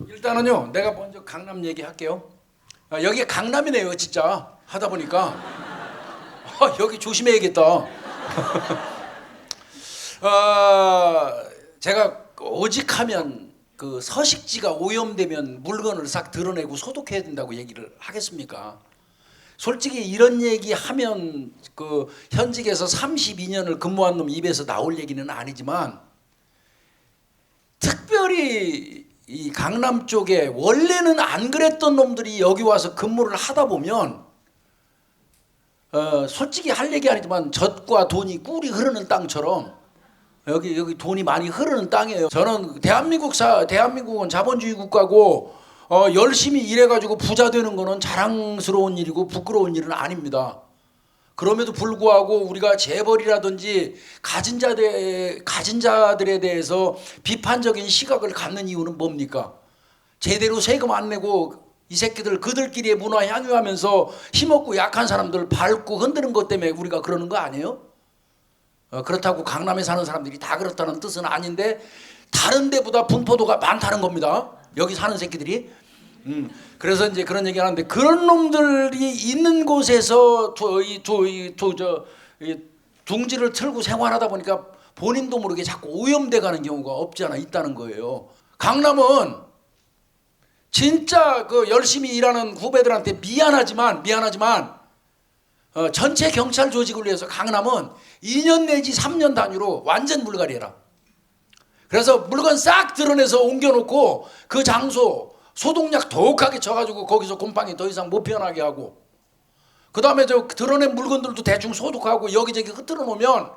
일단은요, 내가 먼저 강남 얘기할게요. 여기 강남이네요, 진짜 하다 보니까. 여기 조심해야겠다. 제가 오직하면 그 서식지가 오염되면 물건을 싹 드러내고 소독해야 된다고 얘기를 하겠습니까? 솔직히 이런 얘기 하면 그 현직에서 32년을 근무한 놈 입에서 나올 얘기는 아니지만 특별히 이 강남 쪽에 원래는 안 그랬던 놈들이 여기 와서 근무를 하다 보면 솔직히 할 얘기 아니지만 젖과 돈이 꿀이 흐르는 땅처럼 여기 돈이 많이 흐르는 땅이에요. 저는 대한민국은 자본주의 국가고 열심히 일해가지고 부자 되는 거는 자랑스러운 일이고 부끄러운 일은 아닙니다. 그럼에도 불구하고 우리가 재벌이라든지 가진 자들에 대해서 비판적인 시각을 갖는 이유는 뭡니까? 제대로 세금 안 내고 이 새끼들 그들끼리의 문화 향유하면서 힘없고 약한 사람들 밟고 흔드는 것 때문에 우리가 그러는 거 아니에요? 그렇다고 강남에 사는 사람들이 다 그렇다는 뜻은 아닌데 다른 데보다 분포도가 많다는 겁니다. 여기 사는 새끼들이. 그래서 이제 그런 얘기 하는데 그런 놈들이 있는 곳에서 둥지를 틀고 생활하다 보니까 본인도 모르게 자꾸 오염돼 가는 경우가 없지 않아 있다는 거예요. 강남은 진짜 그 열심히 일하는 후배들한테 미안하지만 전체 경찰 조직을 위해서 강남은 2년 내지 3년 단위로 완전 물갈이해라. 그래서 물건 싹 드러내서 옮겨놓고 그 장소 소독약 더욱하게 쳐가지고 거기서 곰팡이 더 이상 못 피어나게 하고 그 다음에 저 드러낸 물건들도 대충 소독하고 여기저기 흩뜨려 놓으면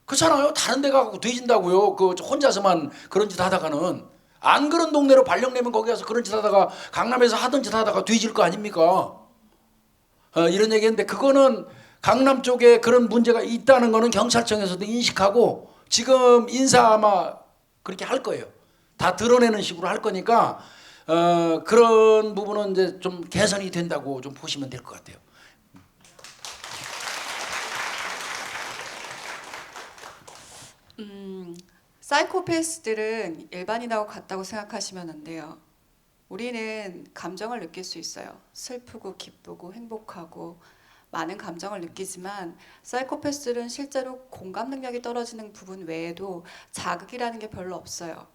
그렇잖아요. 다른 데 가고 뒤진다고요. 그 혼자서만 그런 짓 하다가는 안 그런 동네로 발령 내면 거기 가서 그런 짓 하다가 강남에서 하던 짓 하다가 뒤질 거 아닙니까? 이런 얘기했는데 그거는 강남 쪽에 그런 문제가 있다는 거는 경찰청에서도 인식하고 지금 인사 아마 그렇게 할 거예요. 다 드러내는 식으로 할 거니까 그런 부분은 이제 좀 개선이 된다고 좀 보시면 될 것 같아요. 사이코패스들은 일반인하고 같다고 생각하시면 안 돼요. 우리는 감정을 느낄 수 있어요. 슬프고 기쁘고 행복하고 많은 감정을 느끼지만 사이코패스들은 실제로 공감 능력이 떨어지는 부분 외에도 자극이라는 게 별로 없어요.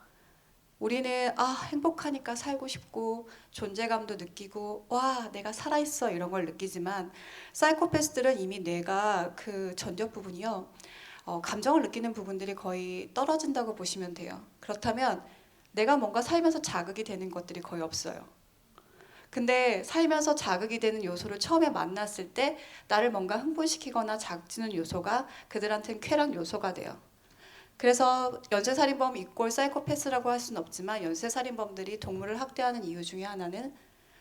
우리는 행복하니까 살고 싶고 존재감도 느끼고 와 내가 살아있어 이런 걸 느끼지만 사이코패스들은 이미 뇌가 그 전두엽 부분이요 감정을 느끼는 부분들이 거의 떨어진다고 보시면 돼요. 그렇다면 내가 뭔가 살면서 자극이 되는 것들이 거의 없어요. 근데 살면서 자극이 되는 요소를 처음에 만났을 때 나를 뭔가 흥분시키거나 자극주는 요소가 그들한테는 쾌락 요소가 돼요. 그래서 연쇄살인범 이꼴 사이코패스라고 할 수는 없지만 연쇄살인범들이 동물을 학대하는 이유 중에 하나는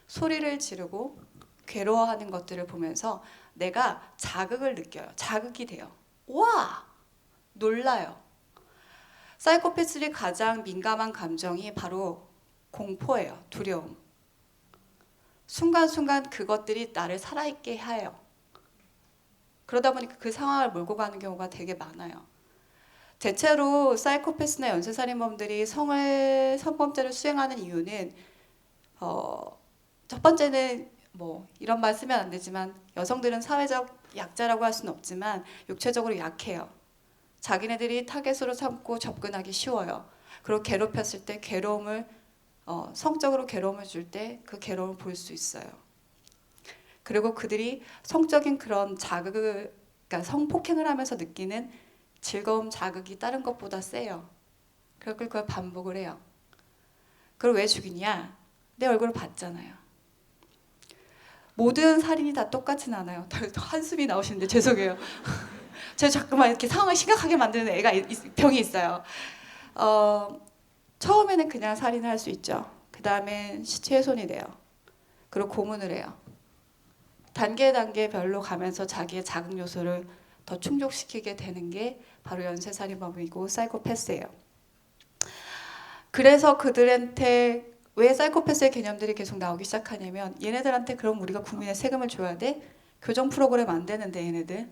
소리를 지르고 괴로워하는 것들을 보면서 내가 자극을 느껴요. 자극이 돼요. 와! 놀라요. 사이코패스들이 가장 민감한 감정이 바로 공포예요. 두려움. 순간순간 그것들이 나를 살아있게 해요. 그러다 보니까 그 상황을 몰고 가는 경우가 되게 많아요. 대체로 사이코패스나 연쇄살인범들이 성범죄를 수행하는 이유는 첫 번째는 뭐 이런 말 쓰면 안 되지만 여성들은 사회적 약자라고 할 수는 없지만 육체적으로 약해요. 자기네들이 타겟으로 삼고 접근하기 쉬워요. 그리고 괴롭혔을 때 괴로움을 성적으로 괴로움을 줄 때 그 괴로움을 볼 수 있어요. 그리고 그들이 성적인 그런 자극을 그러니까 성폭행을 하면서 느끼는 즐거움 자극이 다른 것보다 세요. 그리고 그걸 반복을 해요. 그걸 왜 죽이냐? 내 얼굴을 봤잖아요. 모든 살인이 다 똑같진 않아요. 한숨이 나오시는데 죄송해요. 제가 자꾸만 이렇게 상황을 심각하게 만드는 병이 있어요. 처음에는 그냥 살인을 할 수 있죠. 그 다음에 시체 훼손이 돼요. 그리고 고문을 해요. 단계별로 가면서 자기의 자극 요소를 더 충족시키게 되는 게 바로 연쇄살인범이고 사이코패스예요. 그래서 그들한테 왜 사이코패스의 개념들이 계속 나오기 시작하냐면 얘네들한테 그럼 우리가 국민의 세금을 줘야 돼? 교정 프로그램 안 되는데 얘네들.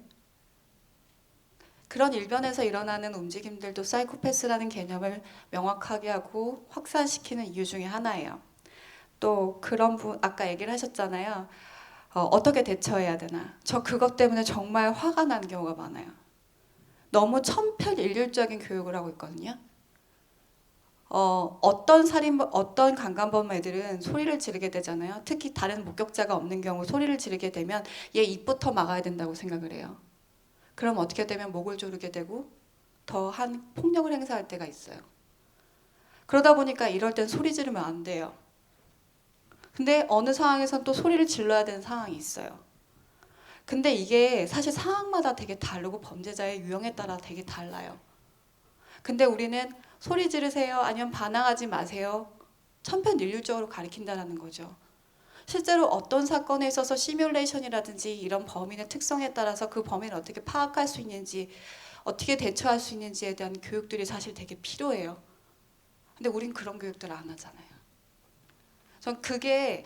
그런 일변에서 일어나는 움직임들도 사이코패스라는 개념을 명확하게 하고 확산시키는 이유 중에 하나예요. 또 그런 아까 얘기를 하셨잖아요. 어떻게 대처해야 되나. 저 그것 때문에 정말 화가 나는 경우가 많아요. 너무 천편일률적인 교육을 하고 있거든요. 어떤 강간범 애들은 소리를 지르게 되잖아요. 특히 다른 목격자가 없는 경우 소리를 지르게 되면 얘 입부터 막아야 된다고 생각을 해요. 그럼 어떻게 되면 목을 조르게 되고 더한 폭력을 행사할 때가 있어요. 그러다 보니까 이럴 땐 소리 지르면 안 돼요. 근데 어느 상황에선 또 소리를 질러야 되는 상황이 있어요. 근데 이게 사실 상황마다 되게 다르고 범죄자의 유형에 따라 되게 달라요. 근데 우리는 소리 지르세요 아니면 반항하지 마세요 천편일률적으로 가리킨다는 거죠. 실제로 어떤 사건에 있어서 시뮬레이션이라든지 이런 범인의 특성에 따라서 그 범인을 어떻게 파악할 수 있는지 어떻게 대처할 수 있는지에 대한 교육들이 사실 되게 필요해요. 근데 우린 그런 교육들을 안 하잖아요. 전 그게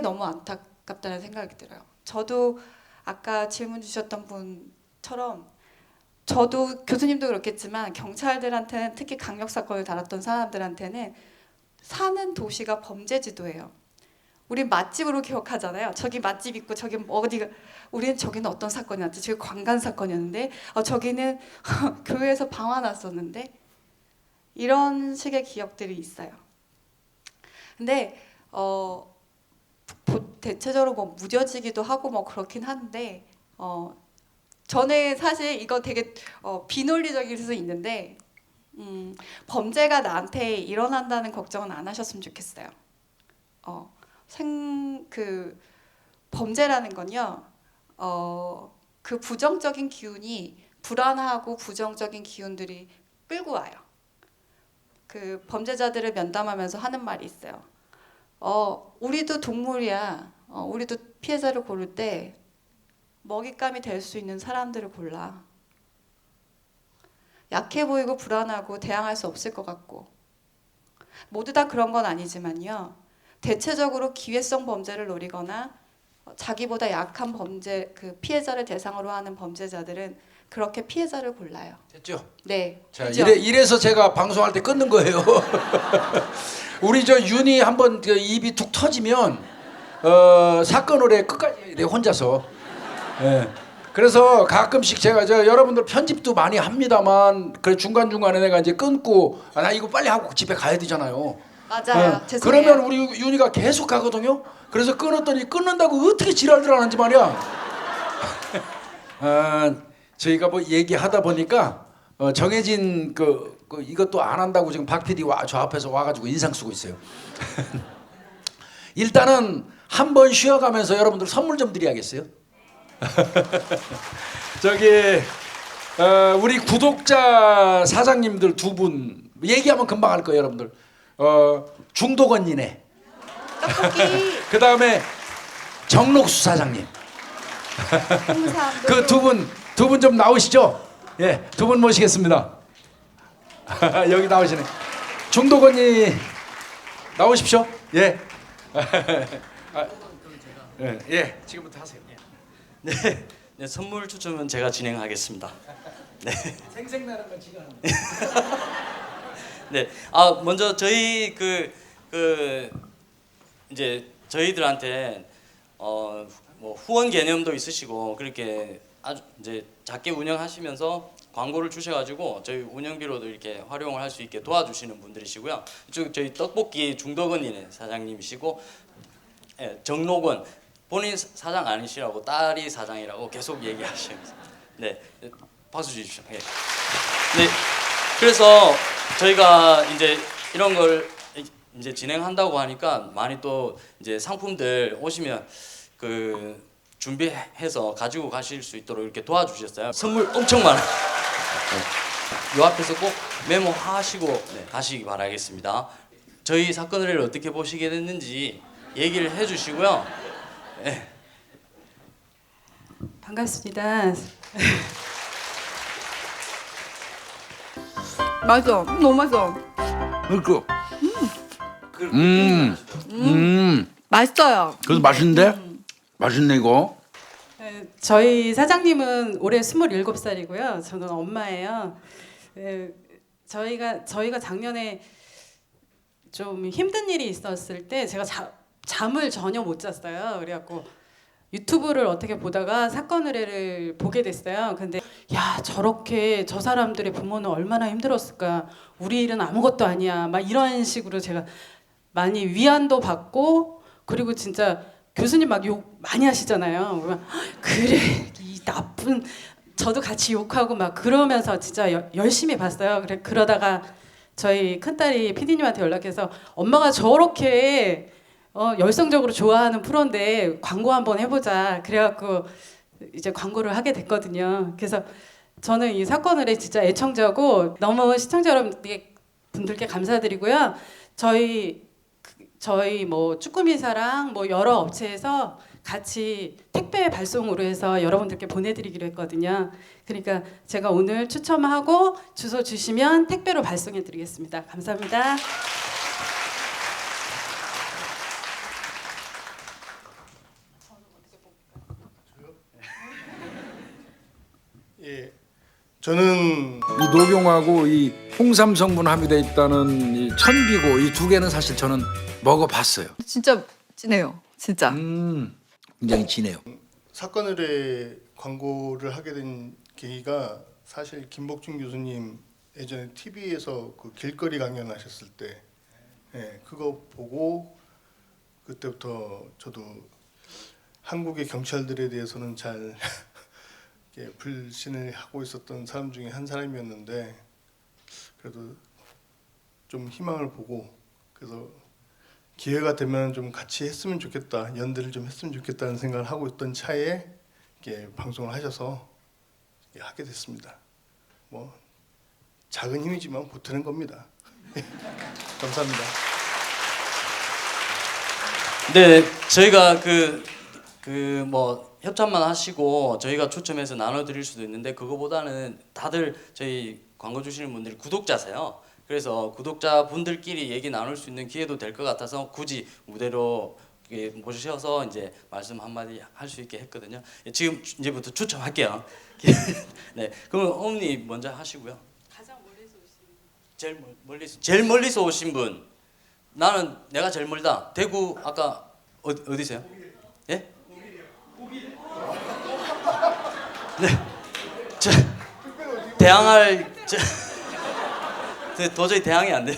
너무 안타깝다는 생각이 들어요. 저도 아까 질문 주셨던 분처럼 저도 교수님도 그렇겠지만 경찰들한테는 특히 강력 사건을 다뤘던 사람들한테는 사는 도시가 범죄지도예요. 우린 맛집으로 기억하잖아요. 저기 맛집 있고 저기 어디가 우리는 저기는 어떤 사건이 났지? 저기 관간 사건이었는데 저기는 교회에서 방화 났었는데 이런 식의 기억들이 있어요. 근데 대체적으로 뭐 무뎌지기도 하고 뭐 그렇긴 한데 저는 사실 이거 되게 비논리적일 수 있는데 범죄가 나한테 일어난다는 걱정은 안 하셨으면 좋겠어요. 범죄라는 건요. 그 부정적인 기운이 불안하고 부정적인 기운들이 끌고 와요. 그 범죄자들을 면담하면서 하는 말이 있어요. 우리도 동물이야. 우리도 피해자를 고를 때 먹잇감이 될 수 있는 사람들을 골라. 약해 보이고 불안하고 대항할 수 없을 것 같고 모두 다 그런 건 아니지만요. 대체적으로 기회성 범죄를 노리거나 자기보다 약한 피해자를 대상으로 하는 범죄자들은 그렇게 피해자를 골라요. 됐죠? 네. 자, 그죠? 이래서 제가 방송할 때 끊는 거예요. 우리 저 윤이 한번 그 입이 툭 터지면 사건을 해 끝까지 내 혼자서. 예. 그래서 가끔씩 제가 여러분들 편집도 많이 합니다만 그래 중간중간에 내가 이제 끊고 나 이거 빨리 하고 집에 가야 되잖아요. 맞아요. 죄송해요. 그러면 우리 윤이가 계속 가거든요. 그래서 끊었더니 끊는다고 어떻게 지랄들 하는지 말이야. 저희가 뭐 얘기하다 보니까 정해진 이것도 안 한다고 지금 박 PD 저 앞에서 와가지고 인상 쓰고 있어요. 일단은 한 번 쉬어가면서 여러분들 선물 좀 드려야겠어요. 우리 구독자 사장님들 두 분 얘기하면 금방 할 거예요, 여러분들. 중도건이네. 그 다음에 정록수 사장님. 그 두 분 좀 나오시죠? 예, 두 분 모시겠습니다. 여기 나오시네. 중도건이 나오십시오. 예. 예, 지금부터 하세요. 네, 선물 추첨은 제가 진행하겠습니다. 네. 생생나는 건 지가 하는 네, 먼저 저희 이제 저희들한테 뭐 후원 개념도 있으시고 그렇게 아주 이제 작게 운영하시면서 광고를 주셔가지고 저희 운영비로도 이렇게 활용을 할 수 있게 도와주시는 분들이시고요. 저희 떡볶이 중덕은이네 사장님이시고, 예, 정록은 본인 사장 아니시라고 딸이 사장이라고 계속 얘기하시면서 네, 박수 주십시오. 예. 네, 그래서 저희가 이제 이런 걸 이제 진행한다고 하니까 많이 또 이제 상품들 오시면 준비해서 가지고 가실 수 있도록 이렇게 도와주셨어요. 선물 엄청 많아요. 네. 요 앞에서 꼭 메모하시고 가시기 바라겠습니다. 저희 사건을 어떻게 보시게 됐는지 얘기를 해주시고요. 네. 반갑습니다. 맛있어. 너무 맛있어. 그러니까. 맛있어요. 그래도 맛있는데? 맛있네 이거. 저희 사장님은 올해 27살이고요. 저는 엄마예요. 저희가 작년에 좀 힘든 일이 있었을 때 제가 잠을 전혀 못 잤어요. 그래갖고 유튜브를 어떻게 보다가 사건 의뢰를 보게 됐어요. 근데 야, 저렇게 저 사람들의 부모는 얼마나 힘들었을까. 우리 일은 아무것도 아니야. 막 이런 식으로 제가 많이 위안도 받고, 그리고 진짜 교수님 막 욕 많이 하시잖아요. 그러면 그래, 이 나쁜, 저도 같이 욕하고 막 그러면서 진짜 열심히 봤어요. 그러다가 저희 큰딸이 PD님한테 연락해서 엄마가 저렇게 열성적으로 좋아하는 프로인데 광고 한번 해보자. 그래갖고 이제 광고를 하게 됐거든요. 그래서 저는 이 사건 의뢰 진짜 애청자고 너무 시청자 여러분들께 감사드리고요. 저희 뭐 쭈꾸미 사랑 뭐 여러 업체에서 같이 택배 발송으로 해서 여러분들께 보내드리기로 했거든요. 그러니까 제가 오늘 추첨하고 주소 주시면 택배로 발송해드리겠습니다. 감사합니다. 예, 저는 이 녹용하고 이 홍삼 성분 함유되어 있다는 이 천비고 이 두 개는 사실 저는 먹어봤어요. 진짜 진해요. 진짜. 굉장히 진해요. 사건 의뢰 광고를 하게 된 계기가 사실 김복준 교수님 예전에 TV에서 그 길거리 강연하셨을 때, 예, 그거 보고 그때부터 저도 한국의 경찰들에 대해서는 잘 불신을 하고 있었던 사람 중에 한 사람이었는데, 그래도 좀 희망을 보고, 그래서 기회가 되면 좀 같이 했으면 좋겠다, 연대를 좀 했으면 좋겠다는 생각을 하고 있던 차에 이렇게 방송을 하셔서 하게 됐습니다. 뭐 작은 힘이지만 보태는 겁니다. 감사합니다. 네, 저희가 뭐 협찬만 하시고 저희가 추첨해서 나눠드릴 수도 있는데, 그거보다는 다들 저희 광고 주시는 분들이 구독자세요. 그래서 구독자분들끼리 얘기 나눌 수 있는 기회도 될 것 같아서 굳이 무대로 모셔서 이제 말씀 한마디 할 수 있게 했거든요. 지금 이제부터 추첨할게요. 네, 그러면 어머니 먼저 하시고요. 가장 멀리서 오신 제일 멀리서 오신 분. 나는 내가 제일 멀다. 대구 아까 어디세요? 예? 네, 대항할 도저히 대항이 안 돼.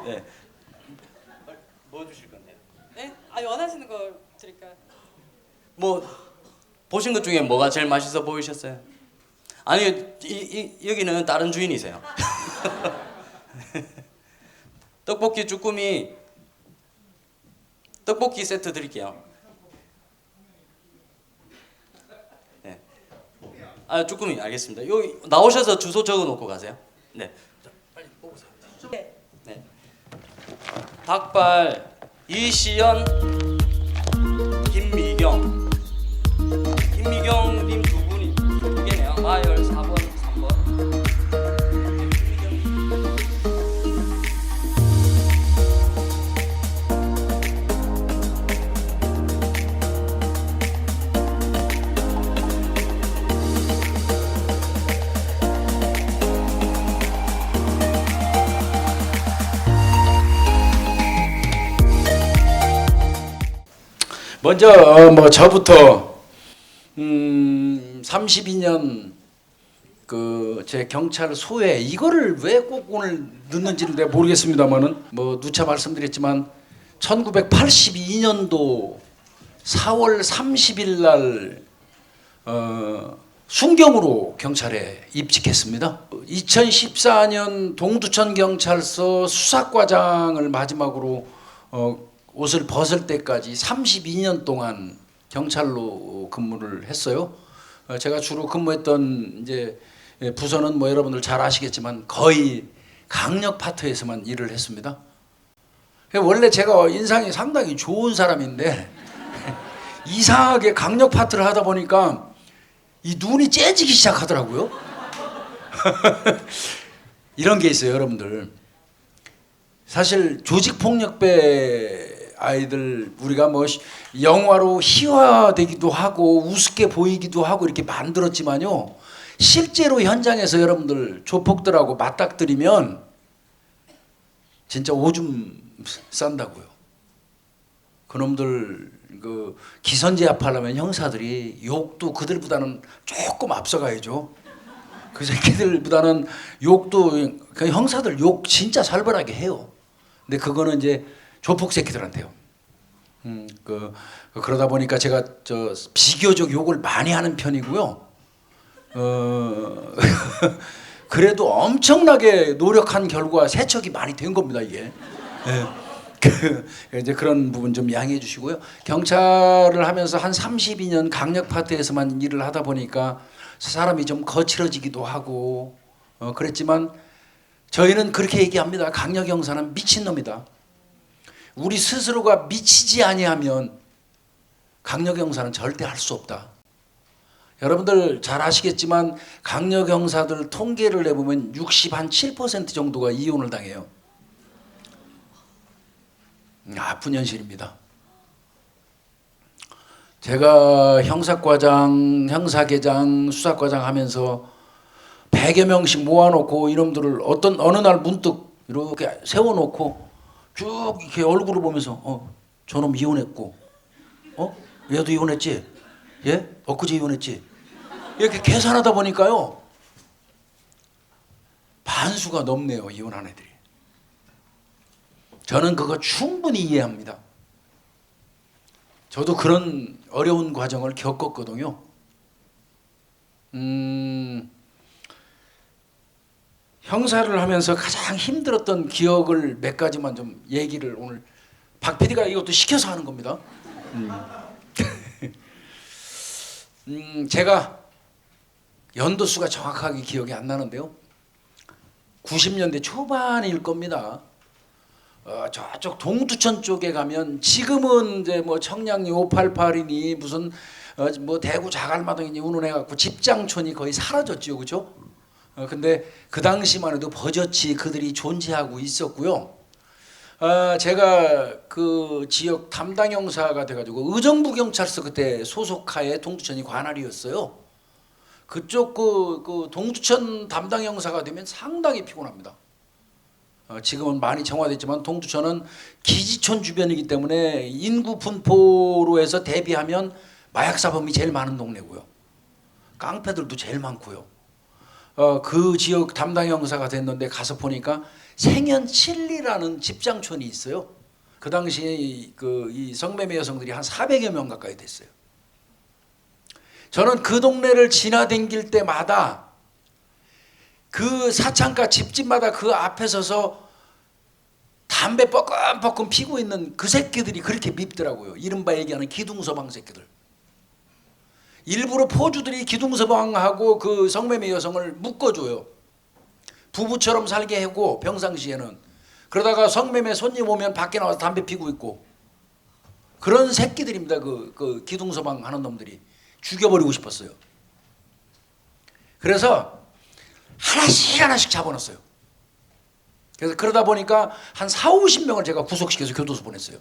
네. 뭐 주실 건데요? 네? 원하시는 거 드릴까요? 뭐 보신 것 중에 뭐가 제일 맛있어 보이셨어요? 아니 여기는 다른 주인이세요. 떡볶이 쭈꾸미 떡볶이 세트 드릴게요. 네. 쭈꾸미 알겠습니다. 여기 나오셔서 주소 적어 놓고 가세요. 네. 빨리 뽑으세요. 네. 닭발 이시연 김미경님 두 개네요. 마열 4번 3번. 먼저 뭐 저부터 32년 제 경찰 소회 이거를 왜 꼭 오늘 넣는지를 내가 모르겠습니다만은 뭐 누차 말씀드렸지만 1982년도 4월 30일 날 순경으로 경찰에 입직했습니다. 2014년 동두천 경찰서 수사과장을 마지막으로 옷을 벗을 때까지 32년 동안 경찰로 근무를 했어요. 제가 주로 근무했던 이제 부서는 뭐 여러분들 잘 아시겠지만 거의 강력 파트에서만 일을 했습니다. 원래 제가 인상이 상당히 좋은 사람인데 이상하게 강력 파트를 하다 보니까 이 눈이 째지기 시작하더라고요. 이런 게 있어요, 여러분들. 사실 조직폭력배 아이들 우리가 뭐 영화로 희화되기도 하고 우습게 보이기도 하고 이렇게 만들었지만요, 실제로 현장에서 여러분들 조폭들하고 맞닥뜨리면 진짜 오줌 싼다고요. 그놈들 그 기선제압하려면 형사들이 욕도 그들보다는 조금 앞서가야죠. 그 새끼들보다는 욕도 그 형사들 욕 진짜 살벌하게 해요. 근데 그거는 이제 조폭 새끼들한테요. 그러다 보니까 제가 저 비교적 욕을 많이 하는 편이고요. 그래도 엄청나게 노력한 결과 세척이 많이 된 겁니다, 이게. 이제 그런 부분 좀 양해해 주시고요. 경찰을 하면서 한 32년 강력 파트에서만 일을 하다 보니까 사람이 좀 거칠어지기도 하고 그랬지만 저희는 그렇게 얘기합니다. 강력 형사는 미친놈이다. 우리 스스로가 미치지 아니하면 강력 형사는 절대 할 수 없다. 여러분들 잘 아시겠지만 강력 형사들 통계를 내보면 67% 정도가 이혼을 당해요. 아픈 현실입니다. 제가 형사과장, 형사계장, 수사과장 하면서 100여 명씩 모아놓고 이놈들을 어느 날 문득 이렇게 세워놓고 쭉 이렇게 얼굴을 보면서 저놈 이혼했고 얘도 이혼했지? 예? 엊그제 이혼했지? 이렇게 계산하다 보니까요, 반수가 넘네요, 이혼한 애들이. 저는 그거 충분히 이해합니다. 저도 그런 어려운 과정을 겪었거든요. 형사를 하면서 가장 힘들었던 기억을 몇 가지만 좀 얘기를 오늘 박 PD가 이것도 시켜서 하는 겁니다. 제가 연도수가 정확하게 기억이 안 나는데요, 90년대 초반일 겁니다. 저쪽 동두천 쪽에 가면 지금은 이제 뭐 청량리 588이니 무슨 뭐 대구 자갈마동이니 운운해갖고 집장촌이 거의 사라졌죠, 그렇죠? 근데 그 당시만 해도 버젓이 그들이 존재하고 있었고요. 제가 그 지역 담당 형사가 돼가지고 의정부 경찰서 그때 소속하에 동두천이 관할이었어요. 그쪽 그 동두천 담당 형사가 되면 상당히 피곤합니다. 지금은 많이 정화됐지만 동두천은 기지촌 주변이기 때문에 인구 분포로 해서 대비하면 마약 사범이 제일 많은 동네고요. 깡패들도 제일 많고요. 그 지역 담당 형사가 됐는데 가서 보니까 생현칠리라는 집장촌이 있어요. 그 당시에 이 성매매 여성들이 한 400여 명 가까이 됐어요. 저는 그 동네를 지나다닐 때마다 그 사창가 집집마다 그 앞에 서서 담배 뻐끔뻐끔 피고 있는 그 새끼들이 그렇게 밉더라고요. 이른바 얘기하는 기둥서방 새끼들. 일부러 포주들이 기둥서방하고 그 성매매 여성을 묶어줘요. 부부처럼 살게 하고 평상시에는. 그러다가 성매매 손님 오면 밖에 나와서 담배 피고 있고. 그런 새끼들입니다. 그 기둥서방 하는 놈들이. 죽여버리고 싶었어요. 그래서 하나씩 잡아놨어요. 그래서 그러다 보니까 한 40~50명을 제가 구속시켜서 교도소 보냈어요.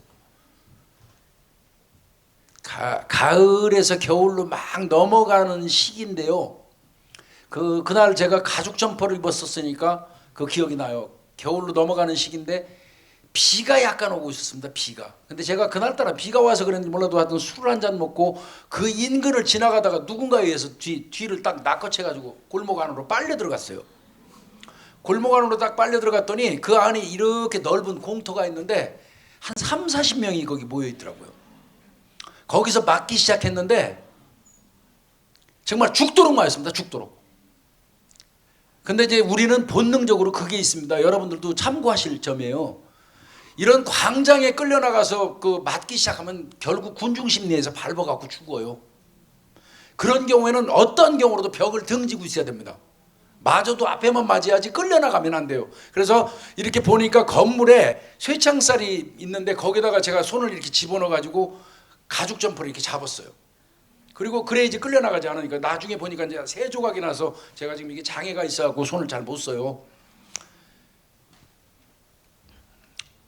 가을에서 겨울로 막 넘어가는 시기인데요. 그날 제가 가죽 점퍼를 입었었으니까 그 기억이 나요. 겨울로 넘어가는 시기인데 비가 약간 오고 있었습니다. 비가. 근데 제가 그날따라 비가 와서 그랬는지 몰라도 하여튼 술을 한 잔 먹고 그 인근을 지나가다가 누군가에 의해서 뒤를 딱 낚아채가지고 골목 안으로 빨려 들어갔어요. 골목 안으로 딱 빨려 들어갔더니 그 안에 이렇게 넓은 공터가 있는데 한 30~40명이 거기 모여 있더라고요. 거기서 맞기 시작했는데 정말 죽도록 맞았습니다. 죽도록. 근데 이제 우리는 본능적으로 그게 있습니다. 여러분들도 참고하실 점이에요. 이런 광장에 끌려나가서 그 맞기 시작하면 결국 군중심리에서 밟아갖고 죽어요. 그런 경우에는 어떤 경우로도 벽을 등지고 있어야 됩니다. 맞아도 앞에만 맞아야지 끌려나가면 안 돼요. 그래서 이렇게 보니까 건물에 쇠창살이 있는데 거기다가 제가 손을 이렇게 집어넣어가지고 가죽 점퍼를 이렇게 잡았어요. 그리고 그래야지 끌려나가지 않으니까 나중에 보니까 이제 새 조각이 나서 제가 지금 이게 장애가 있어갖고 손을 잘 못 써요.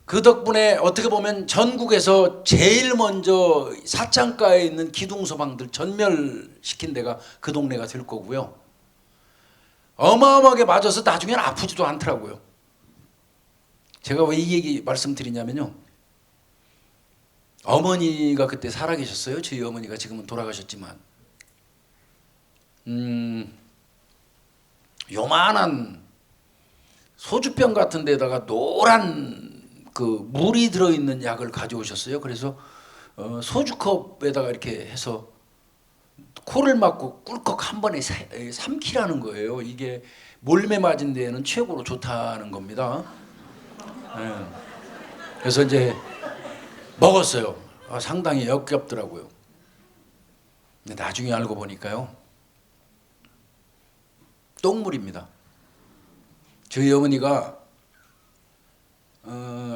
그 덕분에 어떻게 보면 전국에서 제일 먼저 사창가에 있는 기둥서방들 전멸시킨 데가 그 동네가 될 거고요. 어마어마하게 맞아서 나중에는 아프지도 않더라고요. 제가 왜 이 얘기 말씀드리냐면요. 어머니가 그때 살아계셨어요. 저희 어머니가 지금은 돌아가셨지만 요만한 소주병 같은 데다가 노란 그 물이 들어있는 약을 가져오셨어요. 그래서 소주컵에다가 이렇게 해서 코를 막고 꿀꺽 한 번에 삼키라는 거예요. 이게 몰매 맞은 데에는 최고로 좋다는 겁니다. 그래서 이제 먹었어요. 상당히 역겹더라고요. 근데 나중에 알고 보니까요, 똥물입니다. 저희 어머니가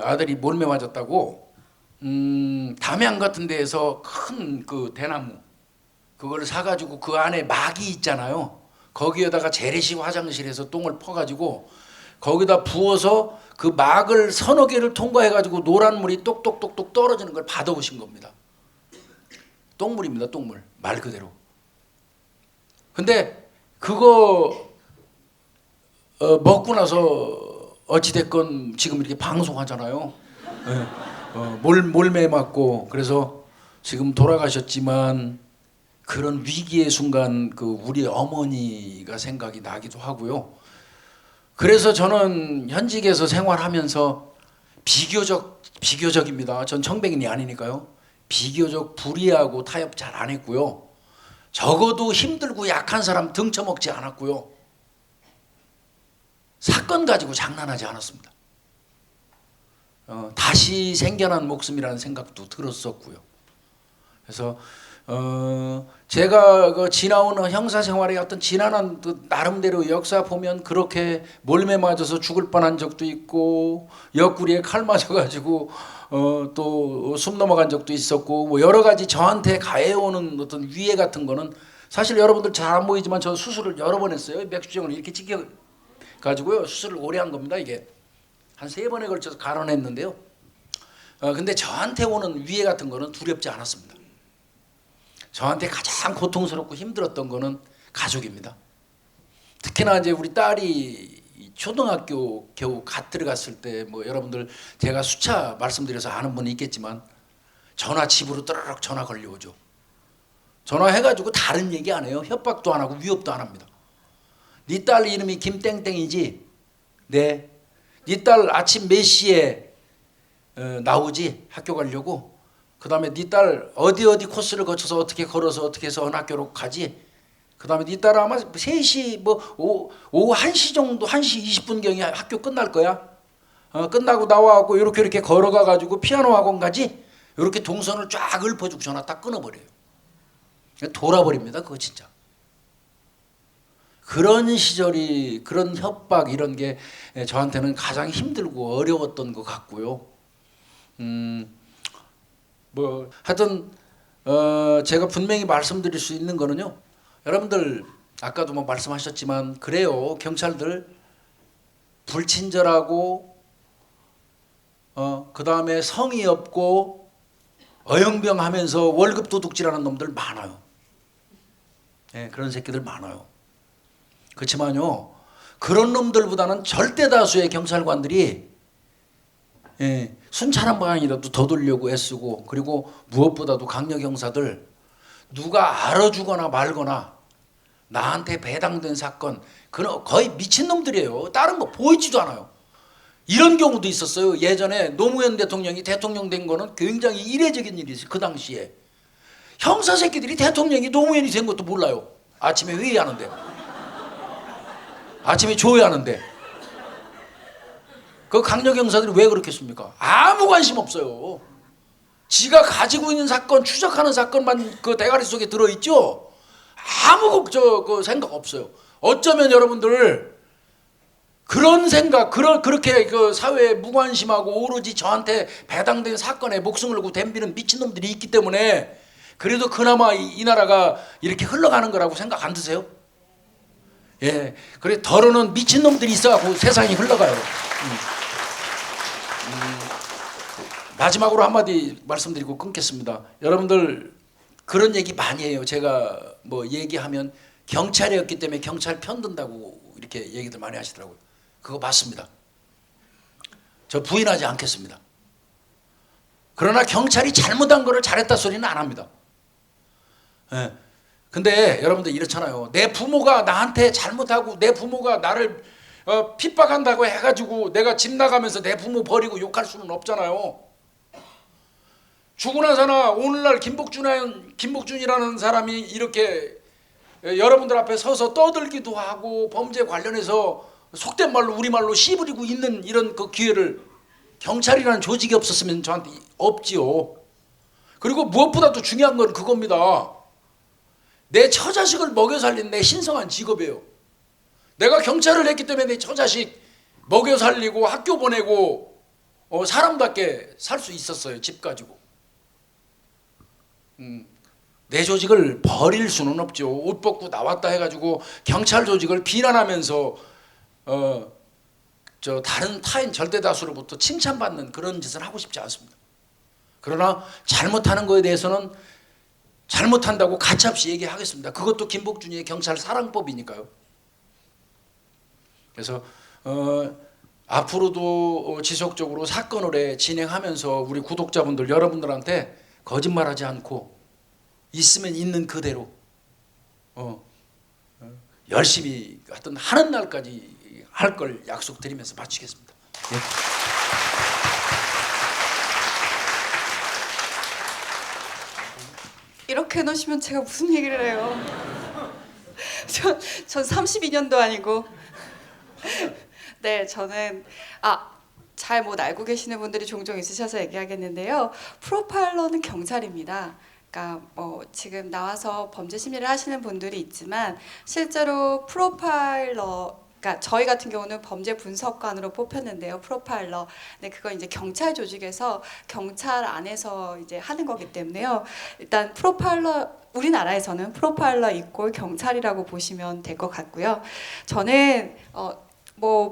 아들이 몰매 맞았다고 담양 같은 데에서 큰 그 대나무 그걸 사가지고 그 안에 막이 있잖아요. 거기에다가 재래식 화장실에서 똥을 퍼가지고 거기다 부어서 그 막을 서너 개를 통과해가지고 노란 물이 똑똑똑똑 떨어지는 걸 받아오신 겁니다. 똥물입니다. 똥물. 말 그대로. 근데 그거 먹고 나서 어찌됐건 지금 이렇게 방송하잖아요. 몰매 맞고 그래서 지금 돌아가셨지만 그런 위기의 순간 그 우리 어머니가 생각이 나기도 하고요. 그래서 저는 현직에서 생활하면서 비교적입니다. 전 청백인이 아니니까요. 비교적 불의하고 타협 잘 안 했고요. 적어도 힘들고 약한 사람 등쳐먹지 않았고요. 사건 가지고 장난하지 않았습니다. 다시 생겨난 목숨이라는 생각도 들었었고요. 그래서 제가 그 지나온 형사 생활의 어떤 지난한 그 나름대로 역사 보면 그렇게 몰매 맞아서 죽을 뻔한 적도 있고 옆구리에 칼 맞아가지고 또 숨 넘어간 적도 있었고 뭐 여러 가지 저한테 가해오는 어떤 위해 같은 거는 사실 여러분들 잘 안 보이지만 저 수술을 여러 번 했어요. 맥주병을 이렇게 찍혀가지고요. 수술을 오래 한 겁니다. 이게 한 3번에 걸쳐서 갈아냈는데요. 근데 저한테 오는 위해 같은 거는 두렵지 않았습니다. 저한테 가장 고통스럽고 힘들었던 거는 가족입니다. 특히나 이제 우리 딸이 초등학교 겨우 갓 들어갔을 때 뭐 여러분들 제가 수차 말씀드려서 아는 분이 있겠지만 전화 집으로 떠르륵 전화 걸려오죠. 전화해가지고 다른 얘기 안 해요. 협박도 안 하고 위협도 안 합니다. 네 딸 이름이 김땡땡이지? 네. 네 딸 아침 몇 시에 나오지? 학교 가려고? 그 다음에 네 딸 어디 코스를 거쳐서 어떻게 걸어서 어떻게 해서 어느 학교로 가지? 그 다음에 네 딸 아마 3시 뭐 오후 1시 정도 1시 20분경에 학교 끝날 거야. 끝나고 나와갖고 이렇게 걸어가 가지고 피아노 학원 가지? 이렇게 동선을 쫙 읊어주고 전화 딱 끊어버려요. 돌아버립니다. 그거 진짜. 그런 시절이 그런 협박 이런 게 저한테는 가장 힘들고 어려웠던 것 같고요. 뭐 하여튼 제가 분명히 말씀드릴 수 있는 거는요. 여러분들 아까도 뭐 말씀하셨지만 그래요. 경찰들 불친절하고 그 다음에 성의 없고 어영병하면서 월급 도둑질하는 놈들 많아요. 네, 그런 새끼들 많아요. 그렇지만요. 그런 놈들보다는 절대 다수의 경찰관들이 순찰한 방향이라도 더 돌려고 애쓰고 그리고 무엇보다도 강력 형사들 누가 알아주거나 말거나 나한테 배당된 사건 거의 미친놈들이에요. 다른 거 보이지도 않아요. 이런 경우도 있었어요. 예전에 노무현 대통령이 대통령 된 거는 굉장히 이례적인 일이었어요. 그 당시에. 형사 새끼들이 대통령이 노무현이 된 것도 몰라요. 아침에 회의하는데. 아침에 조회하는데. 그 강력 형사들이 왜 그렇겠습니까? 아무 관심 없어요. 지가 가지고 있는 사건, 추적하는 사건만 그 대가리 속에 들어있죠? 아무 그 생각 없어요. 어쩌면 여러분들 그런 생각, 그렇게 그 사회에 무관심하고 오로지 저한테 배당된 사건에 목숨을 걸고 덤비는 미친놈들이 있기 때문에 그래도 그나마 이 나라가 이렇게 흘러가는 거라고 생각 안 드세요? 예, 그래 더러는 미친놈들이 있어갖고 세상이 흘러가요. 마지막으로 한마디 말씀드리고 끊겠습니다. 여러분들 그런 얘기 많이 해요. 제가 뭐 얘기하면 경찰이었기 때문에 경찰 편든다고 이렇게 얘기들 많이 하시더라고요. 그거 맞습니다. 저 부인하지 않겠습니다. 그러나 경찰이 잘못한 거를 잘했다 소리는 안 합니다. 예. 근데 여러분들 이렇잖아요. 내 부모가 나한테 잘못하고 내 부모가 나를 핍박한다고 해가지고 내가 집 나가면서 내 부모 버리고 욕할 수는 없잖아요. 죽고 나서나 오늘날 김복준이라는 사람이 이렇게 여러분들 앞에 서서 떠들기도 하고 범죄 관련해서 속된 말로 우리말로 씨부리고 있는 이런 그 기회를 경찰이라는 조직이 없었으면 저한테 없지요. 그리고 무엇보다도 중요한 건 그겁니다. 내 처자식을 먹여 살린 내 신성한 직업이에요. 내가 경찰을 했기 때문에 내 처자식 먹여 살리고 학교 보내고 사람답게 살 수 있었어요. 집 가지고. 내 조직을 버릴 수는 없죠. 옷 벗고 나왔다 해가지고 경찰 조직을 비난하면서 다른 타인 절대 다수로부터 칭찬받는 그런 짓을 하고 싶지 않습니다. 그러나 잘못하는 거에 대해서는 잘못한다고 가차없이 얘기하겠습니다. 그것도 김복준이의 경찰 사랑법이니까요. 그래서 앞으로도 지속적으로 사건을 진행하면서 우리 구독자분들 여러분들한테 거짓말하지 않고 있으면 있는 그대로 열심히 하여튼 하는 날까지 할 걸 약속드리면서 마치겠습니다. 예. 이렇게 해놓으시면 제가 무슨 얘기를 해요. 전 32년도 아니고. 네, 저는 잘 못 알고 계시는 분들이 종종 있으셔서 얘기하겠는데요. 프로파일러는 경찰입니다. 그러니까 지금 나와서 범죄 심리를 하시는 분들이 있지만 실제로 그러니까 저희 같은 경우는 범죄 분석관으로 뽑혔는데요. 프로파일러. 근데 그건 이제 경찰 조직에서 경찰 안에서 이제 하는 거기 때문에요. 일단 우리나라에서는 프로파일러 이꼴 경찰이라고 보시면 될 것 같고요. 저는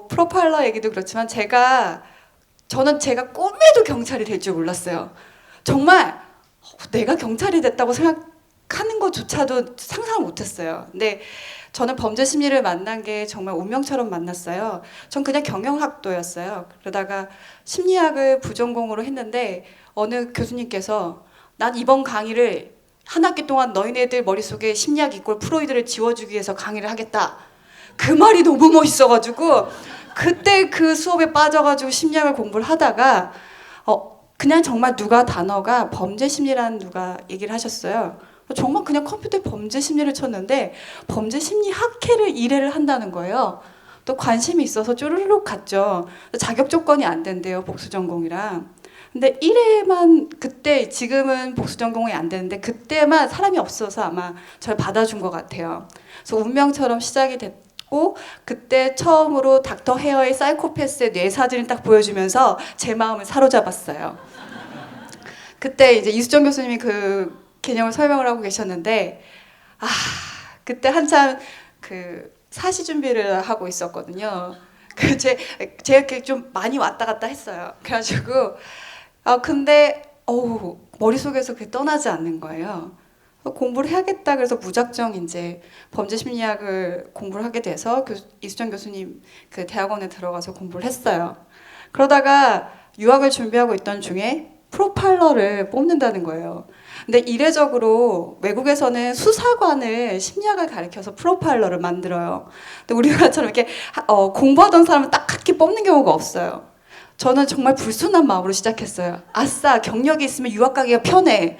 프로파일러 얘기도 그렇지만 저는 제가 꿈에도 경찰이 될 줄 몰랐어요. 정말 내가 경찰이 됐다고 생각하는 것조차도 상상을 못했어요. 근데 저는 범죄 심리를 만난 게 정말 운명처럼 만났어요. 전 그냥 경영학도였어요. 그러다가 심리학을 부전공으로 했는데 어느 교수님께서 난 이번 강의를 한 학기 동안 너희네들 머릿속에 심리학 이꼴 프로이드를 지워주기 위해서 강의를 하겠다. 그 말이 너무 멋있어가지고 그때 그 수업에 빠져가지고 심리학을 공부를 하다가 그냥 정말 단어가 범죄 심리라는 누가 얘기를 하셨어요. 정말 그냥 컴퓨터에 범죄 심리를 쳤는데 범죄 심리 학회를 1회를 한다는 거예요. 또 관심이 있어서 쪼르륵 갔죠. 자격 조건이 안 된대요. 복수 전공이랑. 근데 1회만 그때 지금은 복수 전공이 안 되는데 그때만 사람이 없어서 아마 저를 받아준 것 같아요. 그래서 운명처럼 시작이 됐고 그때 처음으로 닥터 헤어의 사이코패스의 뇌 사진을 딱 보여주면서 제 마음을 사로잡았어요. 그때 이제 이수정 교수님이 그 개념을 설명을 하고 계셨는데 그때 한참 그 사시 준비를 하고 있었거든요. 제가 좀 많이 왔다 갔다 했어요. 그래가지고 근데 머릿속에서 그게 떠나지 않는 거예요. 공부를 해야겠다 그래서 무작정 이제 범죄 심리학을 공부를 하게 돼서 이수정 교수님 그 대학원에 들어가서 공부를 했어요. 그러다가 유학을 준비하고 있던 중에 프로파일러를 뽑는다는 거예요. 근데 이례적으로 외국에서는 수사관을 심리학을 가르쳐서 프로파일러를 만들어요. 근데 우리나라처럼 이렇게 공부하던 사람을 딱히 뽑는 경우가 없어요. 저는 정말 불순한 마음으로 시작했어요. 아싸, 경력이 있으면 유학 가기가 편해.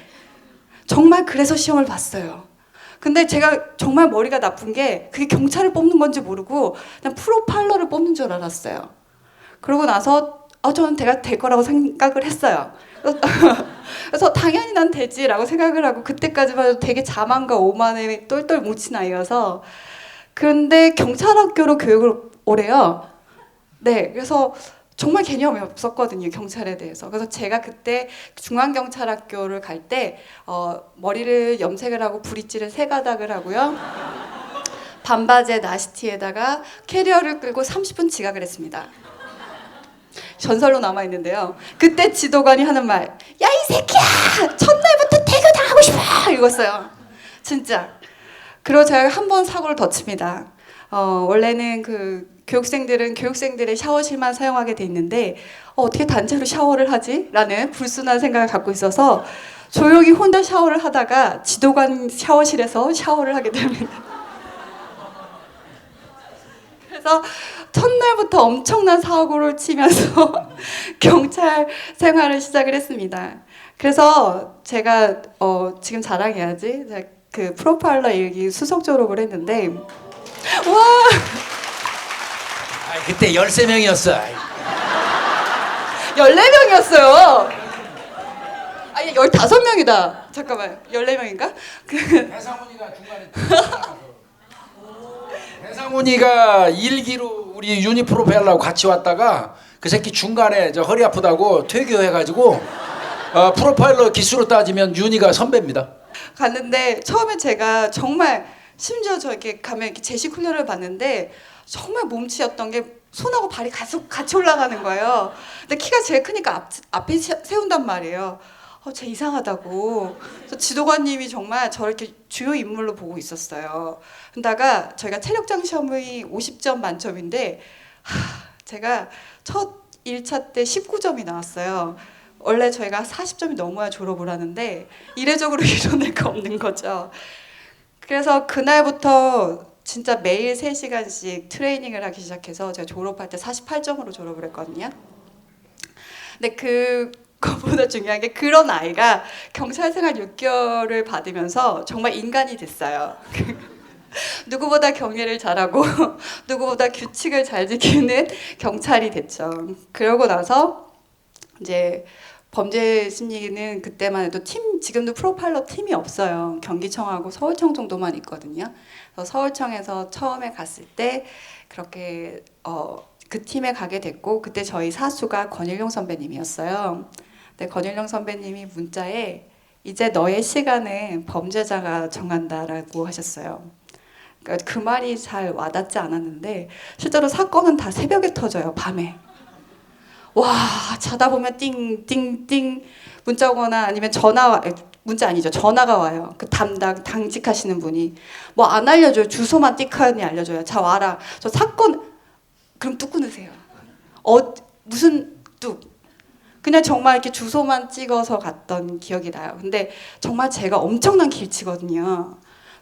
정말 그래서 시험을 봤어요. 근데 제가 정말 머리가 나쁜 게 그게 경찰을 뽑는 건지 모르고 그냥 프로파일러를 뽑는 줄 알았어요. 그러고 나서 저는 내가 될 거라고 생각을 했어요. 그래서 당연히 난 되지라고 생각을 하고 그때까지만 해도 되게 자만과 오만에 똘똘 뭉친 아이여서 그런데 경찰학교로 교육을 오래요. 네, 그래서 정말 개념이 없었거든요, 경찰에 대해서. 그래서 제가 그때 중앙경찰학교를 갈 때 머리를 염색을 하고 브릿지를 3가닥을 하고요. 반바지에 나시티에다가 캐리어를 끌고 30분 지각을 했습니다. 전설로 남아있는데요. 그때 지도관이 하는 말, 야 이 새끼야! 첫날부터 태교 당하고 싶어! 이거였어요. 진짜. 그리고 제가 한 번 사고를 더 칩니다. 원래는 그 교육생들은 교육생들의 샤워실만 사용하게 돼 있는데 어떻게 단체로 샤워를 하지? 라는 불순한 생각을 갖고 있어서 조용히 혼자 샤워를 하다가 지도관 샤워실에서 샤워를 하게 됩니다. 그래서 첫날부터 엄청난 사고를 치면서 경찰 생활을 시작을 했습니다. 그래서 제가 지금 자랑해야지. 제가 그 프로파일러 일기 수석 졸업을 했는데 와! 그때 13명이었어. 14명이었어요. 아니 15명이다. 잠깐만. 14명인가? 배상훈이가 중간에 배상훈이가 일기로 우리 유니 프로펠러하고 같이 왔다가 그 새끼 중간에 저 허리 아프다고 퇴교해가지고 프로파일러 기수로 따지면 윤희가 선배입니다. 갔는데 처음에 제가 정말 심지어 저 이렇게 가면 이렇게 제식 훈련을 받는데 정말 몸치였던 게 손하고 발이 같이 올라가는 거예요. 근데 키가 제일 크니까 앞에 세운단 말이에요. 쟤 이상하다고. 그래서 지도관님이 정말 저를 이렇게 주요 인물로 보고 있었어요. 그러다가 저희가 체력장 시험이 50점 만점인데 제가 첫 1차 때 19점이 나왔어요. 원래 저희가 40점이 넘어야 졸업을 하는데 이례적으로 이런 애가 없는 거죠. 그래서 그날부터 진짜 매일 3시간씩 트레이닝을 하기 시작해서 제가 졸업할 때 48점으로 졸업을 했거든요. 근데 그거보다 중요한 게 그런 아이가 경찰 생활 6개월을 받으면서 정말 인간이 됐어요. 누구보다 경례를 잘하고 누구보다 규칙을 잘 지키는 경찰이 됐죠. 그러고 나서 이제 범죄 심리는 그때만 해도 지금도 프로파일러 팀이 없어요. 경기청하고 서울청 정도만 있거든요. 그래서 서울청에서 처음에 갔을 때 그렇게 그 팀에 가게 됐고 그때 저희 사수가 권일용 선배님이었어요. 근데 권일용 선배님이 문자에 이제 너의 시간은 범죄자가 정한다라고 하셨어요. 그러니까 그 말이 잘 와닿지 않았는데 실제로 사건은 다 새벽에 터져요. 밤에. 와, 자다 보면 띵띵띵 문자 오거나 아니면 문자 아니죠. 전화가 와요. 그 당직하시는 분이 뭐 안 알려줘요. 주소만 띡하니 알려줘요. 자 와라. 저 사건 그럼 뚝 끊으세요. 무슨 뚝? 그냥 정말 이렇게 주소만 찍어서 갔던 기억이 나요. 근데 정말 제가 엄청난 길치거든요.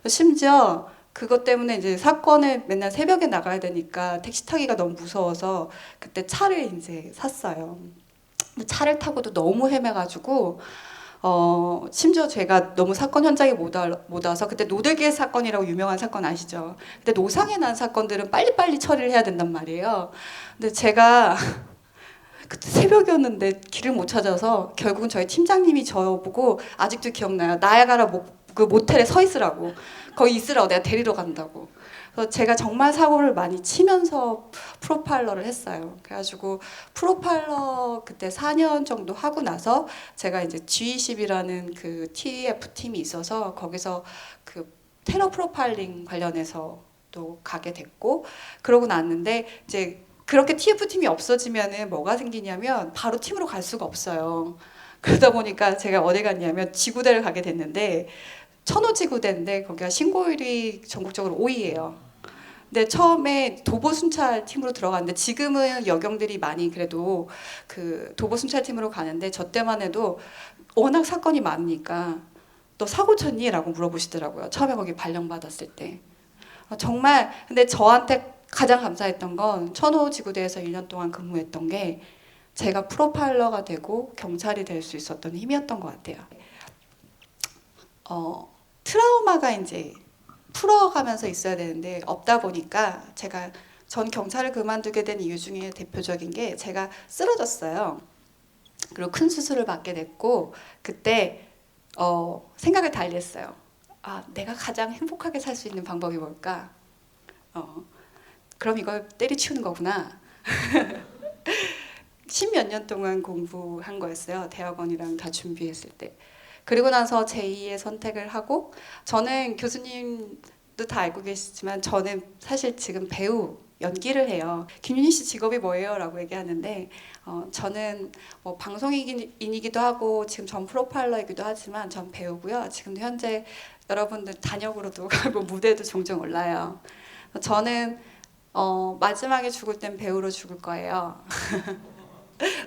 심지어 그것 때문에 이제 사건을 맨날 새벽에 나가야 되니까 택시 타기가 너무 무서워서 그때 차를 이제 샀어요. 근데 차를 타고도 너무 헤매가지고 심지어 제가 너무 사건 현장에 못 와서 그때 노들길 사건이라고 유명한 사건 아시죠? 근데 노상해 난 사건들은 빨리빨리 처리를 해야 된단 말이에요. 근데 제가 그때 새벽이었는데 길을 못 찾아서 결국은 저희 팀장님이 저보고 아직도 기억나요. 나야가라 그 모텔에 서 있으라고. 거기 있으라고 내가 데리러 간다고. 그래서 제가 정말 사고를 많이 치면서 프로파일러를 했어요. 그래가지고 프로파일러 그때 4년 정도 하고 나서 제가 이제 G20이라는 그 TF 팀이 있어서 거기서 그 테러 프로파일링 관련해서 또 가게 됐고 그러고 났는데 이제 그렇게 TF 팀이 없어지면은 뭐가 생기냐면 바로 팀으로 갈 수가 없어요. 그러다 보니까 제가 어디 갔냐면 지구대를 가게 됐는데 천호지구대인데 거기가 신고율이 전국적으로 5위예요. 근데 처음에 도보순찰 팀으로 들어갔는데 지금은 여경들이 많이 그래도 그 도보순찰 팀으로 가는데 저 때만 해도 워낙 사건이 많으니까 너 사고 쳤니? 라고 물어보시더라고요. 처음에 거기 발령받았을 때. 정말 근데 저한테 가장 감사했던 건 천호지구대에서 1년 동안 근무했던 게 제가 프로파일러가 되고 경찰이 될 수 있었던 힘이었던 것 같아요. 트라우마가 이제 풀어가면서 있어야 되는데 없다 보니까 전 경찰을 그만두게 된 이유 중에 대표적인 게 제가 쓰러졌어요. 그리고 큰 수술을 받게 됐고 그때 생각을 달리 했어요. 내가 가장 행복하게 살 수 있는 방법이 뭘까? 그럼 이걸 때리치우는 거구나. 십몇 년 동안 공부한 거였어요. 대학원이랑 다 준비했을 때. 그리고 나서 제2의 선택을 하고, 저는 교수님도 다 알고 계시지만 저는 사실 지금 배우 연기를 해요. 김윤희 씨 직업이 뭐예요? 라고 얘기하는데 저는 뭐 방송인이기도 하고 지금 전 프로파일러이기도 하지만 전 배우고요. 지금도 현재 여러분들 단역으로도 가고 무대도 종종 올라요. 저는 마지막에 죽을 땐 배우로 죽을 거예요.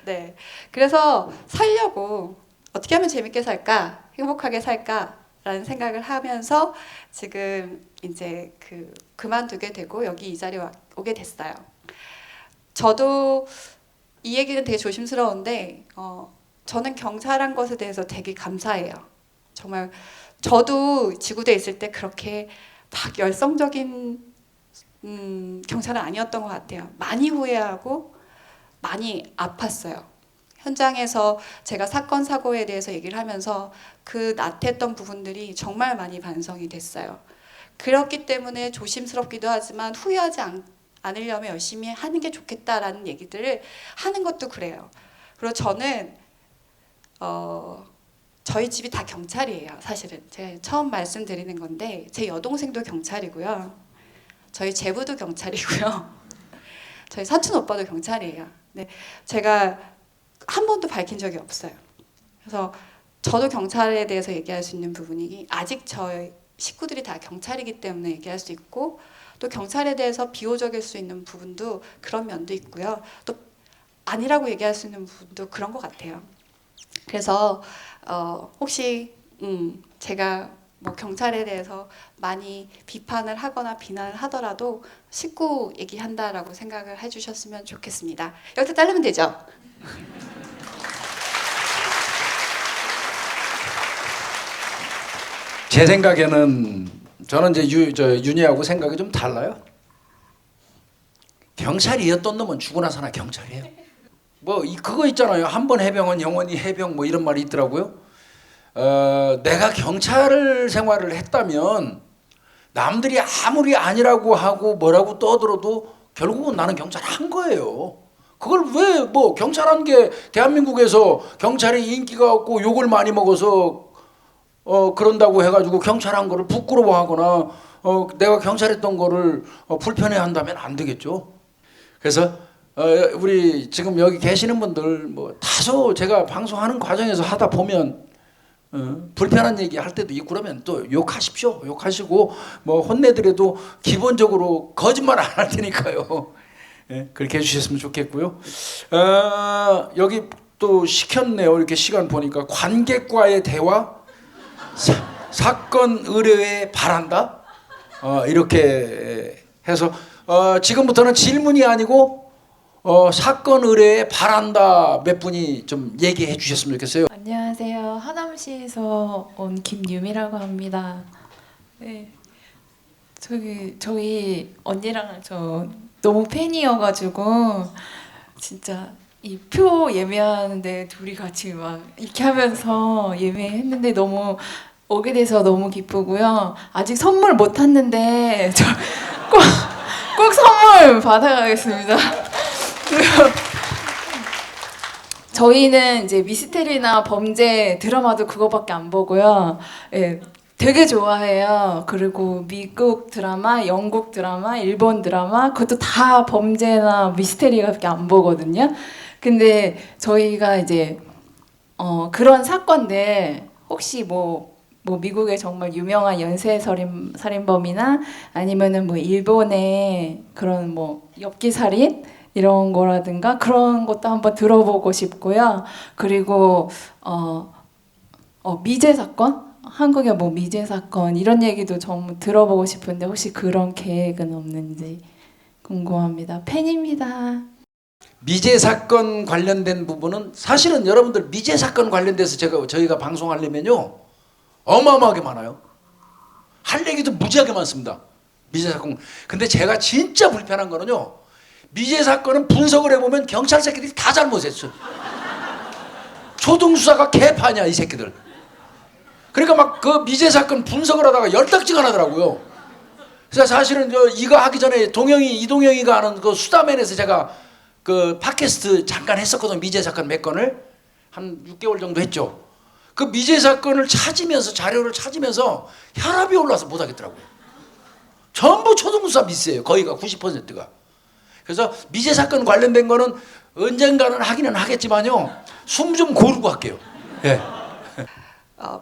네, 그래서 살려고 어떻게 하면 재밌게 살까, 행복하게 살까라는 생각을 하면서 지금 이제 그만두게 되고 여기 이 자리에 오게 됐어요. 저도 이 얘기는 되게 조심스러운데 저는 경찰한 것에 대해서 되게 감사해요. 정말 저도 지구대에 있을 때 그렇게 막 열성적인 경찰은 아니었던 것 같아요. 많이 후회하고 많이 아팠어요. 현장에서 제가 사건 사고에 대해서 얘기를 하면서 그 나태했던 부분들이 정말 많이 반성이 됐어요. 그렇기 때문에 조심스럽기도 하지만 후회하지 않으려면 열심히 하는 게 좋겠다라는 얘기들을 하는 것도 그래요. 그리고 저는 저희 집이 다 경찰이에요. 사실은 제가 처음 말씀드리는 건데 제 여동생도 경찰이고요. 저희 제부도 경찰이고요. 저희 사촌 오빠도 경찰이에요. 네, 제가 한 번도 밝힌 적이 없어요. 그래서 저도 경찰에 대해서 얘기할 수 있는 부분이 아직 저희 식구들이 다 경찰이기 때문에 얘기할 수 있고, 또 경찰에 대해서 비호적일 수 있는 부분도 그런 면도 있고요. 또 아니라고 얘기할 수 있는 부분도 그런 것 같아요. 그래서 혹시 제가 뭐 경찰에 대해서 많이 비판을 하거나 비난을 하더라도 식구 얘기한다라고 생각을 해주셨으면 좋겠습니다. 여기서 자르면 되죠? 제 생각에는 저는 이제 윤희하고 생각이 좀 달라요. 경찰이었던 놈은 죽으나 사나 경찰이에요. 뭐 그거 있잖아요. 한 번 해병은 영원히 해병 뭐 이런 말이 있더라고요. 내가 경찰 생활을 했다면 남들이 아무리 아니라고 하고 뭐라고 떠들어도 결국은 나는 경찰 한 거예요. 그걸 왜 뭐 경찰한 게 대한민국에서 경찰이 인기가 없고 욕을 많이 먹어서 그런다고 해가지고 경찰한 거를 부끄러워하거나 내가 경찰했던 거를 불편해한다면 안 되겠죠. 그래서 우리 지금 여기 계시는 분들 뭐 다소 제가 방송하는 과정에서 하다 보면 불편한 얘기 할 때도 있고 그러면 또 욕하십시오. 욕하시고 뭐 혼내더라도 기본적으로 거짓말 안 할 테니까요. 예, 그렇게 해주셨으면 좋겠고요. 여기 또 시켰네요. 이렇게 시간 보니까 관객과의 대화, 사건 의뢰에 바란다. 이렇게 해서 지금부터는 질문이 아니고 사건 의뢰에 바란다 몇 분이 좀 얘기해 주셨으면 좋겠어요. 안녕하세요. 하남시에서 온 김유미라고 합니다. 네, 저희 언니랑 저 너무 팬이어가지고 진짜 이 표 예매하는데 둘이 같이 막 이렇게 하면서 예매했는데 너무 오게 돼서 너무 기쁘고요. 아직 선물 못 탔는데 저 꼭 선물 받아가겠습니다. 저희는 이제 미스테리나 범죄 드라마도 그거밖에 안 보고요. 예, 되게 좋아해요. 그리고 미국 드라마, 영국 드라마, 일본 드라마 그것도 다 범죄나 미스테리밖에 안 보거든요. 근데 저희가 이제 그런 사건들 혹시 뭐 미국의 정말 유명한 연쇄 살인범이나 아니면은 뭐 일본의 그런 뭐 엽기 살인 이런 거라든가 그런 것도 한번 들어보고 싶고요. 그리고 미제 사건, 한국의 뭐 미제 사건 이런 얘기도 좀 들어보고 싶은데 혹시 그런 계획은 없는지 궁금합니다. 팬입니다. 미제 사건 관련된 부분은 사실은 여러분들 미제 사건 관련돼서 저희가 방송하려면요 어마어마하게 많아요. 할 얘기도 무지하게 많습니다. 미제 사건. 근데 제가 진짜 불편한 거는요. 미제 사건은 분석을 해보면 경찰 새끼들이 다 잘못했어요. 초등수사가 개판이야 이 새끼들. 그러니까 막 그 미제 사건 분석을 하다가 열딱지가 나더라고요. 그래서 사실은 이거 하기 전에 이동영이가 하는 그 수다맨에서 제가 그 팟캐스트 잠깐 했었거든. 미제 사건 몇 건을 한 6개월 정도 했죠. 그 미제 사건을 찾으면서 자료를 찾으면서 혈압이 올라서 못 하겠더라고요. 전부 초등부사 미스예요. 거의가 90%가. 그래서 미제 사건 관련된 거는 언젠가는 하기는 하겠지만요. 숨 좀 고르고 할게요. 예.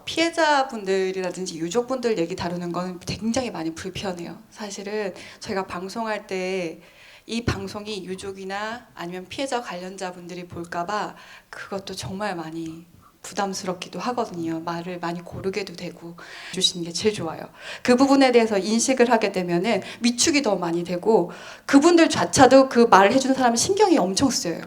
피해자분들이라든지 유족분들 얘기 다루는 건 굉장히 많이 불편해요. 사실은 저희가 방송할 때 이 방송이 유족이나 아니면 피해자 관련자분들이 볼까봐 그것도 정말 많이 부담스럽기도 하거든요. 말을 많이 고르게도 되고 주시는 게 제일 좋아요. 그 부분에 대해서 인식을 하게 되면은 위축이 더 많이 되고 그분들 자체도 그 말을 해주는 사람은 신경이 엄청 쓰여요.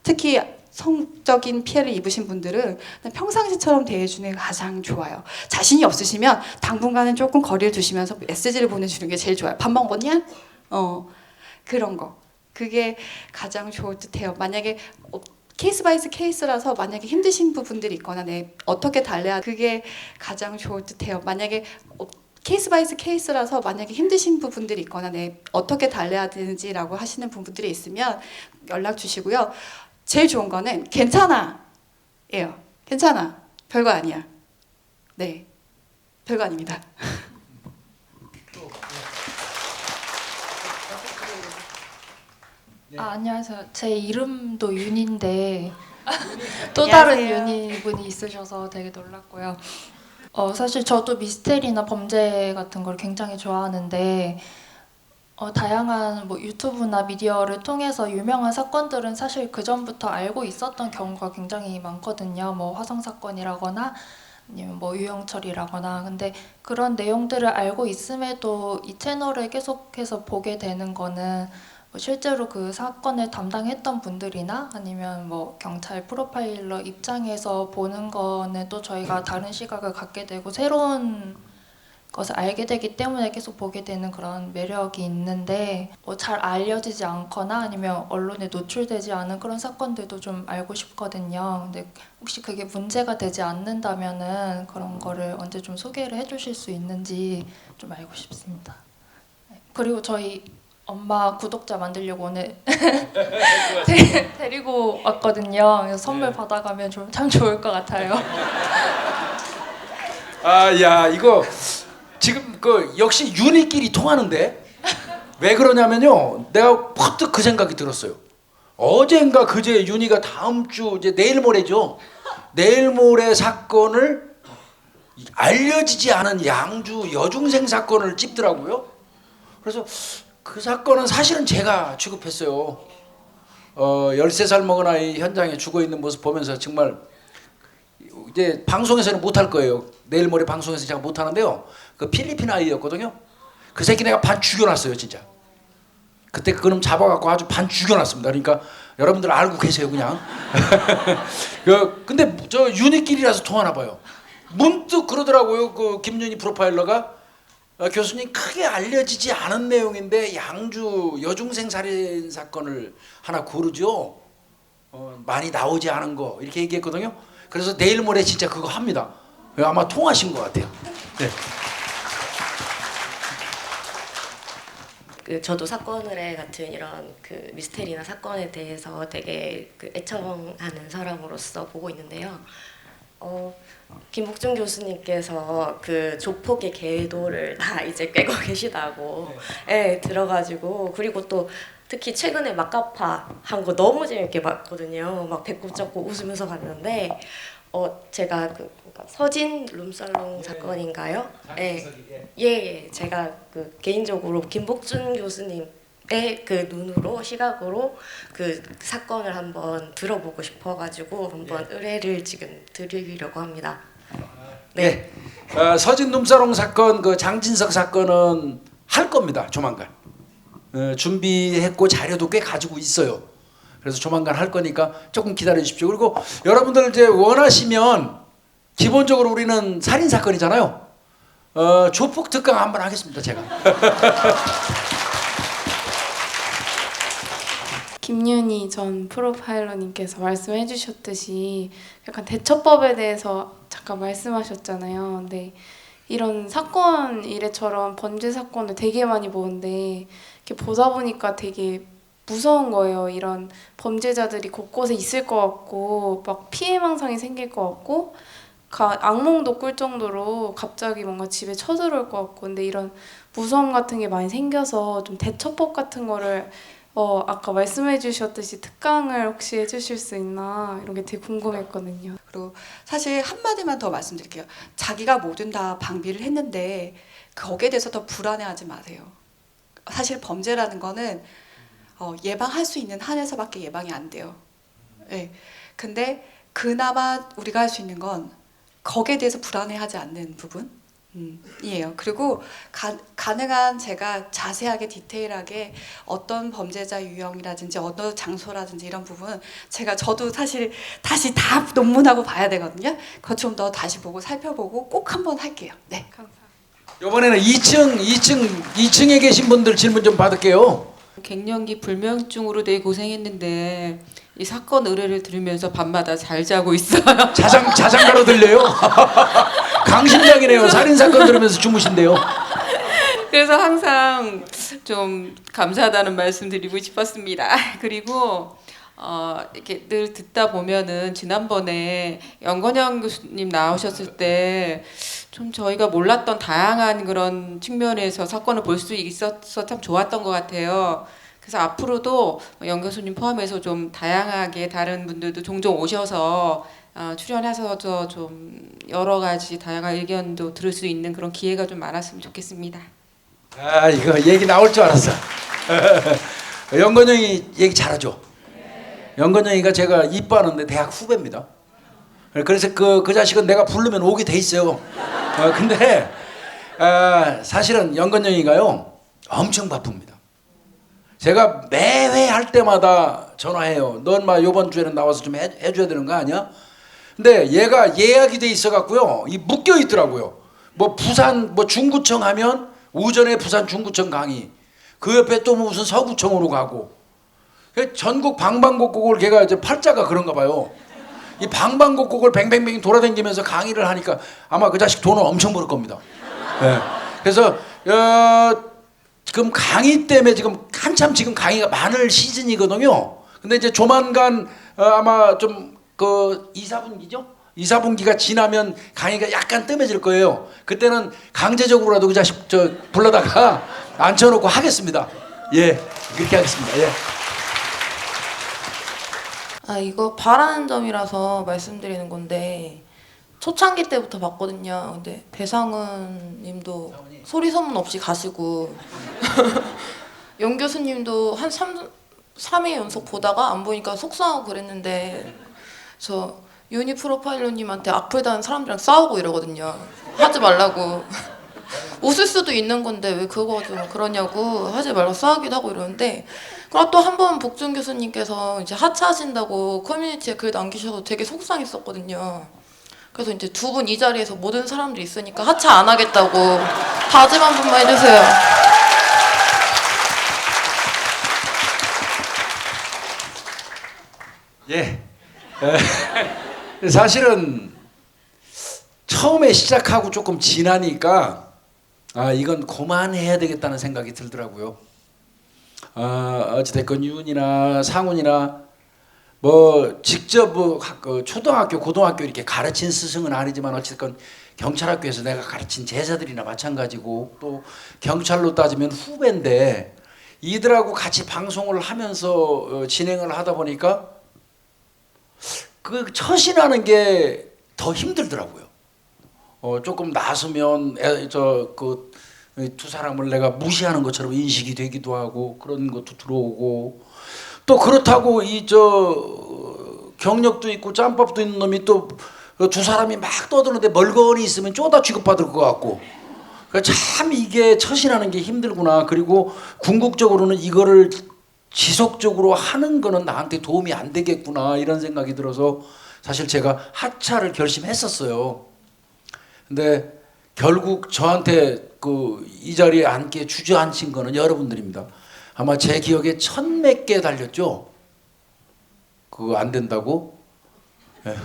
특히 성적인 피해를 입으신 분들은 평상시처럼 대해주는 게 가장 좋아요. 자신이 없으시면 당분간은 조금 거리를 두시면서 메시지를 보내주는 게 제일 좋아요. 밥 먹었냐? 그런 거. 그게 가장 좋을 듯해요. 만약에 케이스 바이 케이스라서 만약에 힘드신 부분들이 있거나 어떻게 달래야 그게 가장 좋을 듯해요. 만약에 케이스 바이 케이스라서 만약에 힘드신 부분들이 있거나 어떻게 달래야 되는지라고 하시는 부분들이 있으면 연락 주시고요. 제일 좋은 거는 괜찮아 예요. 괜찮아. 별거 아니야. 네. 별거 아닙니다. 안녕하세요. 제 이름도 윤인데 또 다른 윤희 분이 있으셔서 되게 놀랐고요. 사실 저도 미스테리나 범죄 같은 걸 굉장히 좋아하는데 다양한 유튜브나 미디어를 통해서 유명한 사건들은 사실 그 전부터 알고 있었던 경우가 굉장히 많거든요. 화성 사건이라거나 아니면 유영철이라거나. 근데 그런 내용들을 알고 있음에도 이 채널을 계속해서 보게 되는 거는 실제로 그 사건을 담당했던 분들이나 아니면 경찰 프로파일러 입장에서 보는 거는 또 저희가 다른 시각을 갖게 되고 새로운 것을 알게 되기 때문에 계속 보게 되는 그런 매력이 있는데 잘 알려지지 않거나 아니면 언론에 노출되지 않은 그런 사건들도 좀 알고 싶거든요. 근데 혹시 그게 문제가 되지 않는다면은 그런 거를 언제 좀 소개를 해주실 수 있는지 좀 알고 싶습니다. 그리고 저희 엄마 구독자 만들려고 오늘 데리고 왔거든요. 그래서 선물 받아가면 참 좋을 것 같아요. 야 이거 지금 역시 윤희끼리 통하는데 왜 그러냐면요. 내가 퍼뜩 그 생각이 들었어요. 어젠가 그제 윤희가 다음 주 이제 내일 모레죠. 내일 모레 사건을 알려지지 않은 양주 여중생 사건을 찍더라고요. 그래서 그 사건은 사실은 제가 취급했어요. 13살 먹은 아이 현장에 죽어있는 모습 보면서 정말 이제 방송에서는 못할 거예요. 내일 모레 방송에서 제가 못하는데요. 그 필리핀 아이였거든요. 그 새끼 내가 반 죽여놨어요 진짜. 그때 그놈 잡아갖고 아주 반 죽여놨습니다. 그러니까 여러분들 알고 계세요 그냥. 근데 저 윤희끼리라서 통하나 봐요. 문득 그러더라고요. 그 김윤희 프로파일러가 교수님 크게 알려지지 않은 내용인데 양주 여중생 살인 사건을 하나 고르죠. 많이 나오지 않은 거 이렇게 얘기했거든요. 그래서 내일 모레 진짜 그거 합니다. 아마 통하신 것 같아요. 네. 저도 사건의뢰 같은 이런 미스테리나 사건에 대해서 되게 애청하는 사람으로서 보고 있는데요. 김복준 교수님께서 그 조폭의 계도를 다 이제 꿰고 계시다고 들어가지고 그리고 또 특히 최근에 막가파 한 거 너무 재밌게 봤거든요. 막 배꼽 잡고 웃으면서 봤는데 제가 서진 룸살롱 사건인가요? 예, 제가 개인적으로 김복준 교수님 그 눈으로 시각으로 그 사건을 한번 들어보고 싶어가지고 한번 의뢰를 지금 드리려고 합니다. 네. 서진 룸사롱 사건 그 장진석 사건은 할 겁니다. 조만간. 준비했고 자료도 꽤 가지고 있어요. 그래서 조만간 할 거니까 조금 기다려 주십시오. 그리고 여러분들 이제 원하시면 기본적으로 우리는 살인 사건이잖아요. 조폭 특강 한번 하겠습니다. 제가. 김윤희 전 프로파일러님께서 말씀해 주셨듯이 약간 대처법에 대해서 잠깐 말씀하셨잖아요. 근데 이런 사건 이래처럼 범죄 사건을 되게 많이 보는데 이렇게 보다 보니까 되게 무서운 거예요. 이런 범죄자들이 곳곳에 있을 것 같고 막 피해망상이 생길 것 같고 악몽도 꿀 정도로 갑자기 뭔가 집에 쳐들어올 것 같고 근데 이런 무서움 같은 게 많이 생겨서 좀 대처법 같은 거를 아까 말씀해 주셨듯이 특강을 혹시 해주실 수 있나 이런 게 되게 궁금했거든요. 그리고 사실 한마디만 더 말씀드릴게요. 자기가 뭐든 다 방비를 했는데 거기에 대해서 더 불안해하지 마세요. 사실 범죄라는 거는 예방할 수 있는 한에서밖에 예방이 안 돼요. 네. 근데 그나마 우리가 할 수 있는 건 거기에 대해서 불안해하지 않는 부분이에요. 그리고 가능한 제가 자세하게 디테일하게 어떤 범죄자 유형이라든지 어떤 장소라든지 이런 부분 저도 사실 다시 다 논문하고 봐야 되거든요. 그거 좀 더 다시 보고 살펴보고 꼭 한번 할게요. 네. 감사합니다. 이번에는 2층에 계신 분들 질문 좀 받을게요. 갱년기 불면증으로 되게 고생했는데 이 사건 의뢰를 들으면서 밤마다 잘 자고 있어요. 자장가로 들려요? 강심장이네요. 살인사건 들으면서 주무신대요. 그래서 항상 좀 감사하다는 말씀 드리고 싶었습니다. 그리고 이렇게 늘 듣다 보면은 지난번에 연건영 교수님 나오셨을 때 좀 저희가 몰랐던 다양한 그런 측면에서 사건을 볼 수 있어서 참 좋았던 것 같아요. 그래서 앞으로도 연 교수님 포함해서 좀 다양하게 다른 분들도 종종 오셔서 출연하셔서 좀 여러 가지 다양한 의견도 들을 수 있는 그런 기회가 좀 많았으면 좋겠습니다. 아 이거 얘기 나올 줄 알았어. 연건영이 얘기 잘하죠. 연건영이가 제가 이뻐하는데 대학 후배입니다. 그래서 그 자식은 내가 부르면 오게 돼 있어요. 근데 사실은 연건영이가요 엄청 바쁩니다. 제가 매회 할 때마다 전화해요. 넌 막 이번 주에는 나와서 좀 해줘야 되는 거 아니야? 근데 얘가 예약이 돼 있어 갖고요 묶여 있더라고요. 뭐 부산 뭐 중구청 하면 오전에 부산 중구청 강의, 그 옆에 또 무슨 서구청으로 가고, 전국 방방곡곡을 걔가 이제 팔자가 그런가 봐요. 이 방방곡곡을 뱅뱅뱅 돌아다니면서 강의를 하니까 아마 그 자식 돈을 엄청 벌 겁니다. 네. 그래서 지금 강의 때문에 지금 한참 지금 강의가 많을 시즌이거든요. 근데 이제 조만간 아마 좀 그 2, 4분기죠? 2, 4분기가 지나면 강의가 약간 뜸해질 거예요. 그때는 강제적으로라도 그 자식 불러다가 앉혀놓고 하겠습니다. 예, 그렇게 하겠습니다. 예. 이거 바라는 점이라서 말씀드리는 건데 초창기 때부터 봤거든요. 근데 배상훈 님도 소리 소문 없이 가시고 연 교수님도 한 3회 연속 보다가 안 보니까 속상하고 그랬는데 저 유니 프로파일러님한테 아프다는 사람들이랑 싸우고 이러거든요. 하지 말라고. 웃을 수도 있는 건데 왜 그거 좀 그러냐고 하지 말라고 싸우기도 하고 이러는데, 그리고 또 한 번 복준 교수님께서 이제 하차하신다고 커뮤니티에 글 남기셔서 되게 속상했었거든요. 그래서 이제 두 분 이 자리에서 모든 사람들이 있으니까 하차 안 하겠다고 다짐 한 번만 해주세요. 예. 사실은 처음에 시작하고 조금 지나니까 이건 그만해야 되겠다는 생각이 들더라고요. 어찌됐건 윤이나 상훈이나 뭐 직접 초등학교, 고등학교 이렇게 가르친 스승은 아니지만 어쨌건 경찰학교에서 내가 가르친 제자들이나 마찬가지고, 또 경찰로 따지면 후배인데 이들하고 같이 방송을 하면서 진행을 하다 보니까 그 처신하는 게 더 힘들더라고요. 조금 나서면 그 두 사람을 내가 무시하는 것처럼 인식이 되기도 하고 그런 것도 들어오고, 또 그렇다고 경력도 있고 짬밥도 있는 놈이 또 두 사람이 막 떠드는데 멀거니 있으면 쪼다 취급받을 것 같고, 참 이게 처신하는 게 힘들구나. 그리고 궁극적으로는 이거를 지속적으로 하는 거는 나한테 도움이 안 되겠구나 이런 생각이 들어서 사실 제가 하차를 결심했었어요. 근데 결국 저한테 이 자리에 앉게 주저앉힌 거는 여러분들입니다. 아마 제 기억에 1000몇 개 달렸죠? 그거 안 된다고? 네.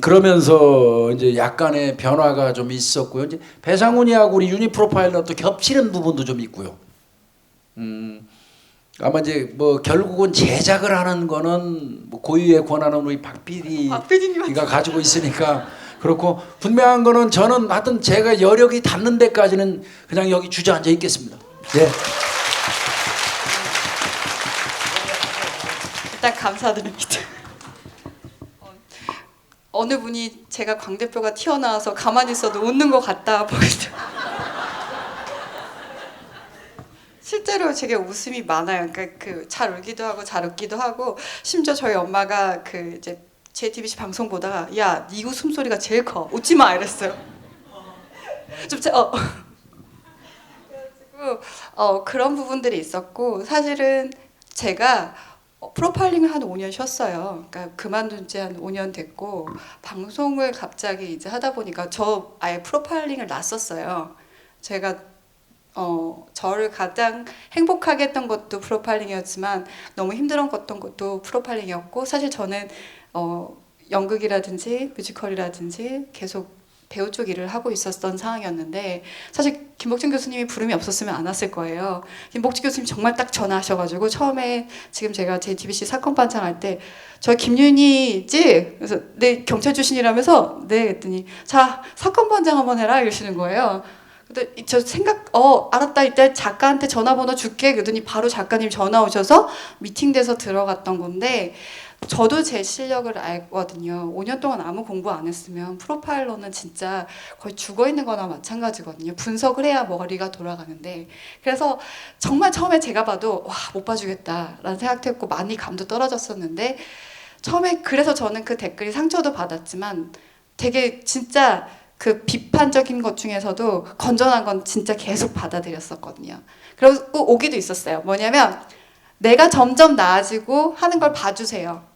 그러면서 이제 약간의 변화가 좀 있었고요. 이제 배상훈이하고 우리 유니 프로파일러 또 겹치는 부분도 좀 있고요. 아마 이제 뭐 결국은 제작을 하는 거는 뭐 고유의 권한은 우리 박 PD가 가지고 있으니까 그렇고 분명한 거는 저는 하여튼 제가 여력이 닿는 데까지는 그냥 여기 주저앉아 있겠습니다. 예. 일단 감사드립니다. 어느 분이 제가 광 대표가 튀어나와서 가만히 있어도 웃는 것 같다 보이더라고요. 실제로 제게 웃음이 많아요. 그러니까 그 잘 울기도 하고 잘 웃기도 하고 심지어 저희 엄마가 그 이제 JTBC 방송 보다가 야, 네 웃음 소리가 제일 커. 웃지 마 이랬어요. 그래가지고 그런 부분들이 있었고 사실은 제가 프로파일링을 한 5년 쉬었어요. 그러니까 그만둔 지 한 5년 됐고 방송을 갑자기 이제 하다 보니까 저 아예 프로파일링을 놨었어요. 제가 저를 가장 행복하게 했던 것도 프로파일링이었지만 너무 힘들었던 것도 프로파일링이었고 사실 저는 연극이라든지 뮤지컬이라든지 계속 배우 쪽 일을 하고 있었던 상황이었는데 사실 김복진 교수님이 부름이 없었으면 안 왔을 거예요. 김복진 교수님 정말 딱 전화하셔가지고 처음에 지금 제가 JTBC 사건 반장할 때 저 김윤희지? 그래서 네 경찰 출신이라면서 네 했더니 자 사건 반장 한번 해라 이러시는 거예요. 근데 저 알았다 이때 작가한테 전화번호 줄게 그러더니 바로 작가님 전화 오셔서 미팅돼서 들어갔던 건데 저도 제 실력을 알거든요. 5년 동안 아무 공부 안 했으면 프로파일러는 진짜 거의 죽어있는 거나 마찬가지거든요. 분석을 해야 머리가 돌아가는데 그래서 정말 처음에 제가 봐도 와, 못 봐주겠다라는 생각도 했고 많이 감도 떨어졌었는데 처음에 그래서 저는 그 댓글이 상처도 받았지만 되게 진짜 그 비판적인 것 중에서도 건전한 건 진짜 계속 받아들였었거든요. 그리고 오기도 있었어요. 뭐냐면 내가 점점 나아지고 하는 걸 봐주세요.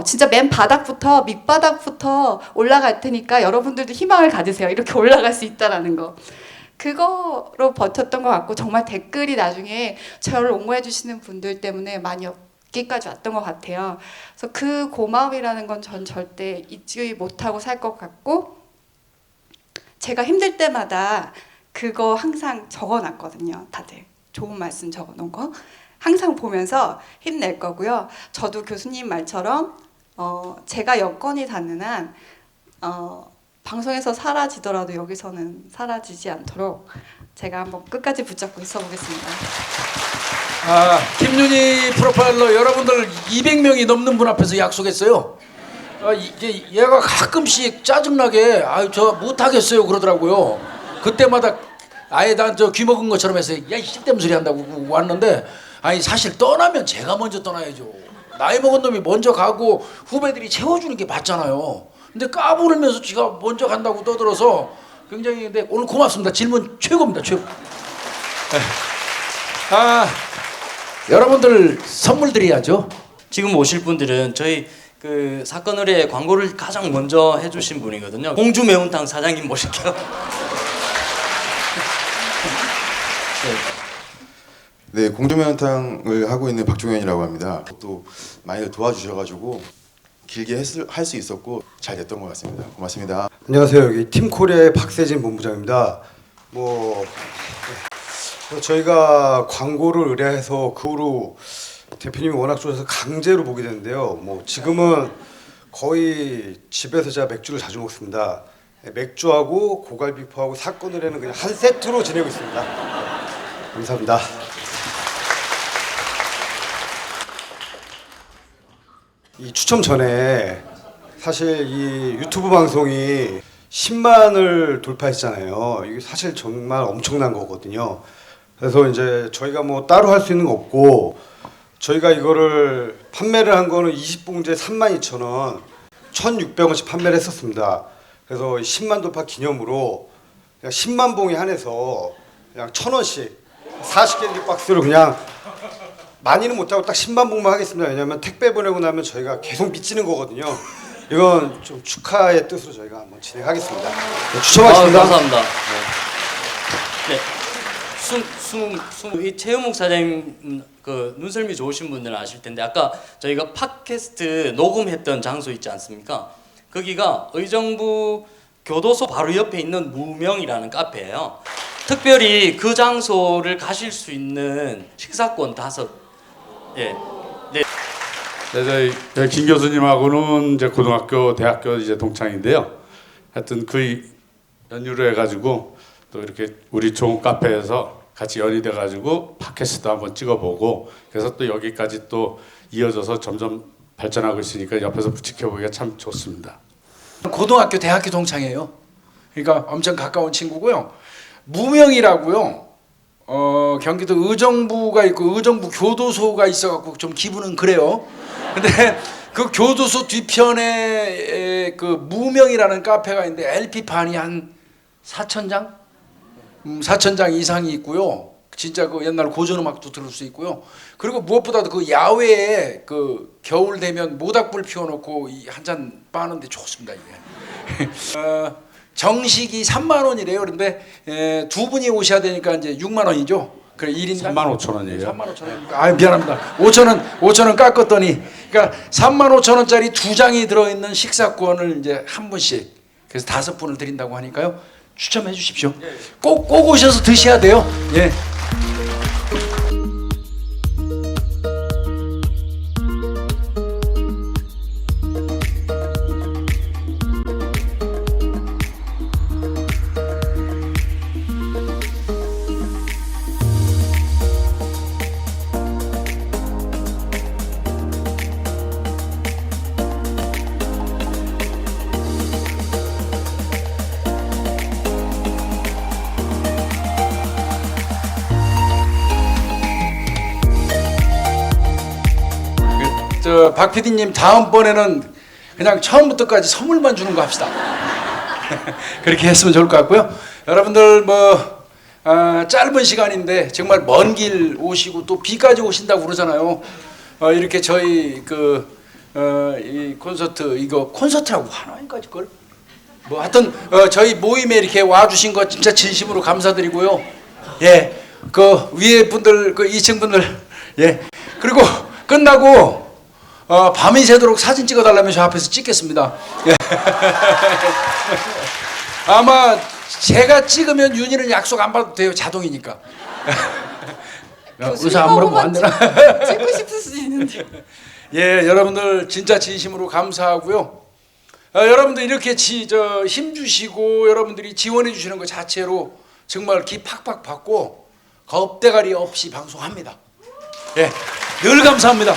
진짜 맨 바닥부터 밑바닥부터 올라갈 테니까 여러분들도 희망을 가지세요. 이렇게 올라갈 수 있다라는 거. 그거로 버텼던 것 같고 정말 댓글이 나중에 저를 옹호해 주시는 분들 때문에 많이 여기까지 왔던 것 같아요. 그래서 그 고마움이라는 건 전 절대 잊지 못하고 살 것 같고 제가 힘들 때마다 그거 항상 적어놨거든요. 다들 좋은 말씀 적어놓은 거 항상 보면서 힘낼 거고요. 저도 교수님 말처럼 제가 여건이 닿는 한 방송에서 사라지더라도 여기서는 사라지지 않도록 제가 한번 끝까지 붙잡고 있어 보겠습니다. 김윤희 프로파일러 여러분들 200명이 넘는 분 앞에서 약속했어요. 이게 얘가 가끔씩 짜증나게 저 못하겠어요 그러더라고요. 그때마다 아예 난 저 귀 먹은 것처럼 해서 야 이 쓸데없는 소리 한다고 왔는데 아니 사실 떠나면 제가 먼저 떠나야죠. 나이 먹은 놈이 먼저 가고 후배들이 채워주는 게 맞잖아요. 근데 까부르면서 지가 먼저 간다고 떠들어서 굉장히 근데 오늘 고맙습니다. 질문 최고입니다. 최고. 여러분들 선물 드려야죠. 지금 오실 분들은 저희 그 사건 의뢰 광고를 가장 먼저 해주신 분이거든요. 공주 매운탕 사장님 모실게요. 네, 공주매운탕을 하고 있는 박종현이라고 합니다. 또 많이 도와주셔가지고 길게 할 수 있었고 잘 됐던 것 같습니다. 고맙습니다. 안녕하세요. 여기 팀코리아의 박세진 본부장입니다. 저희가 광고를 의뢰해서 그 후로 대표님이 워낙 좋아서 강제로 보게 되는데요. 지금은 거의 집에서 제가 맥주를 자주 먹습니다. 맥주하고 고갈비포하고 사건 의뢰는 그냥 한 세트로 지내고 있습니다. 감사합니다. 이 추첨 전에 사실 이 유튜브 방송이 10만을 돌파했잖아요. 이게 사실 정말 엄청난 거거든요. 그래서 이제 저희가 따로 할 수 있는 거 없고 저희가 이거를 판매를 한 거는 20봉지에 32,000원 1,600원씩 판매를 했었습니다. 그래서 10만 돌파 기념으로 그냥 10만 봉에 한해서 그냥 1,000원씩 40개 박스로 그냥 많이는 못하고 딱 10만 봉만 하겠습니다. 왜냐하면 택배 보내고 나면 저희가 계속 미치는 거거든요. 이건 좀 축하의 뜻으로 저희가 한번 진행하겠습니다. 네, 추첨하겠습니다. 감사합니다. 이 최은묵 사장님 그 눈썰미 좋으신 분들은 아실 텐데 아까 저희가 팟캐스트 녹음했던 장소 있지 않습니까? 거기가 의정부 교도소 바로 옆에 있는 무명이라는 카페예요. 특별히 그 장소를 가실 수 있는 식사권 5. 예. 네. 네, 저희 김 교수님하고는 이제 고등학교, 대학교 이제 동창인데요. 하여튼 그 연유로 해가지고 또 이렇게 우리 좋은 카페에서 같이 연이돼가지고 팟캐스트도 한번 찍어보고 그래서 또 여기까지 또 이어져서 점점 발전하고 있으니까 옆에서 지켜보기가 참 좋습니다. 고등학교, 대학교 동창이에요. 그러니까 엄청 가까운 친구고요. 무명이라고요. 경기도 의정부가 있고 의정부 교도소가 있어갖고 좀 기분은 그래요. 근데 그 교도소 뒤편에 그 무명이라는 카페가 있는데 LP판이 한 4,000장? 4,000장 이상이 있고요. 진짜 그 옛날 고전음악도 들을 수 있고요. 그리고 무엇보다도 그 야외에 그 겨울 되면 모닥불 피워놓고 한 잔 빠는데 좋습니다 이게. 정식이 3만 원이래요. 그런데 두 분이 오셔야 되니까 이제 6만 원이죠. 그래 1인당 35,000원이에요. 35,000원이니까 아 미안합니다. 5,000원 깎았더니 그러니까 35,000원짜리 2장이 들어있는 식사권을 이제 한 분씩 그래서 5분을 드린다고 하니까요. 추첨해 주십시오. 꼭 오셔서 드셔야 돼요. 예. 박 PD님 다음번에는 그냥 처음부터까지 선물만 주는 거 합시다. 그렇게 했으면 좋을 것 같고요. 여러분들 짧은 시간인데 정말 먼 길 오시고 또 비까지 오신다고 그러잖아요. 이렇게 저희 이 콘서트 이거 콘서트라고 하나 이까지 걸? 하여튼 저희 모임에 이렇게 와주신 거 진짜 진심으로 감사드리고요. 예, 그 위에 분들 그 2층 분들 예 그리고 끝나고 밤이 새도록 사진 찍어달라면 저 앞에서 찍겠습니다. 아마 제가 찍으면 윤희는 약속 안 받아도 돼요. 자동이니까. 의사 안 물어보면 안 되나? 찍고 싶을 수도 있는데. 예, 여러분들 진짜 진심으로 감사하고요. 여러분들 이렇게 힘 주시고 여러분들이 지원해 주시는 것 자체로 정말 기 팍팍 받고 겁대가리 없이 방송합니다. 예, 늘 감사합니다.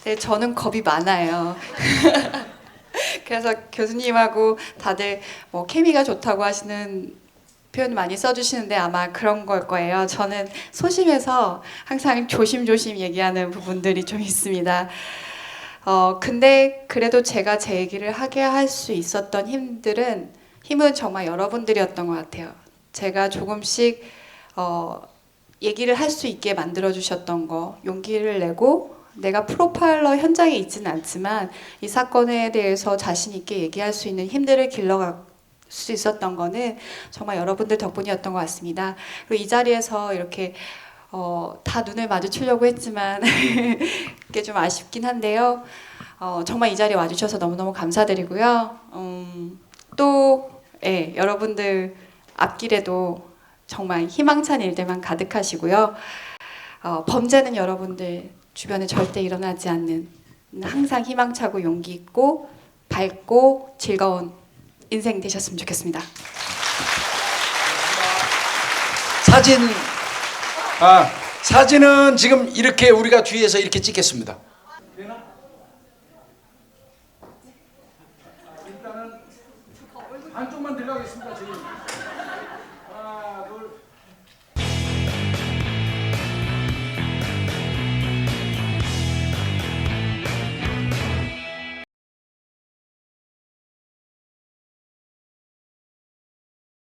네, 저는 겁이 많아요. 그래서 교수님하고 다들 뭐 케미가 좋다고 하시는 표현 많이 써주시는데 아마 그런 걸 거예요. 저는 소심해서 항상 조심조심 얘기하는 부분들이 좀 있습니다. 근데 그래도 제가 제 얘기를 하게 할 수 있었던 힘은 정말 여러분들이었던 것 같아요. 제가 조금씩 얘기를 할 수 있게 만들어주셨던 거, 용기를 내고 내가 프로파일러 현장에 있지는 않지만 이 사건에 대해서 자신 있게 얘기할 수 있는 힘들을 길러갈 수 있었던 거는 정말 여러분들 덕분이었던 것 같습니다. 그리고 이 자리에서 이렇게 다 눈을 마주치려고 했지만 그게 좀 아쉽긴 한데요. 정말 이 자리에 와주셔서 너무너무 감사드리고요. 또 여러분들 앞길에도 정말 희망찬 일들만 가득하시고요. 범죄는 여러분들 주변에 절대 일어나지 않는 항상 희망차고 용기 있고 밝고 즐거운 인생 되셨으면 좋겠습니다. 사진은 지금 이렇게 우리가 뒤에서 이렇게 찍겠습니다. 일단은 안쪽만 들어가겠습니다. 지금.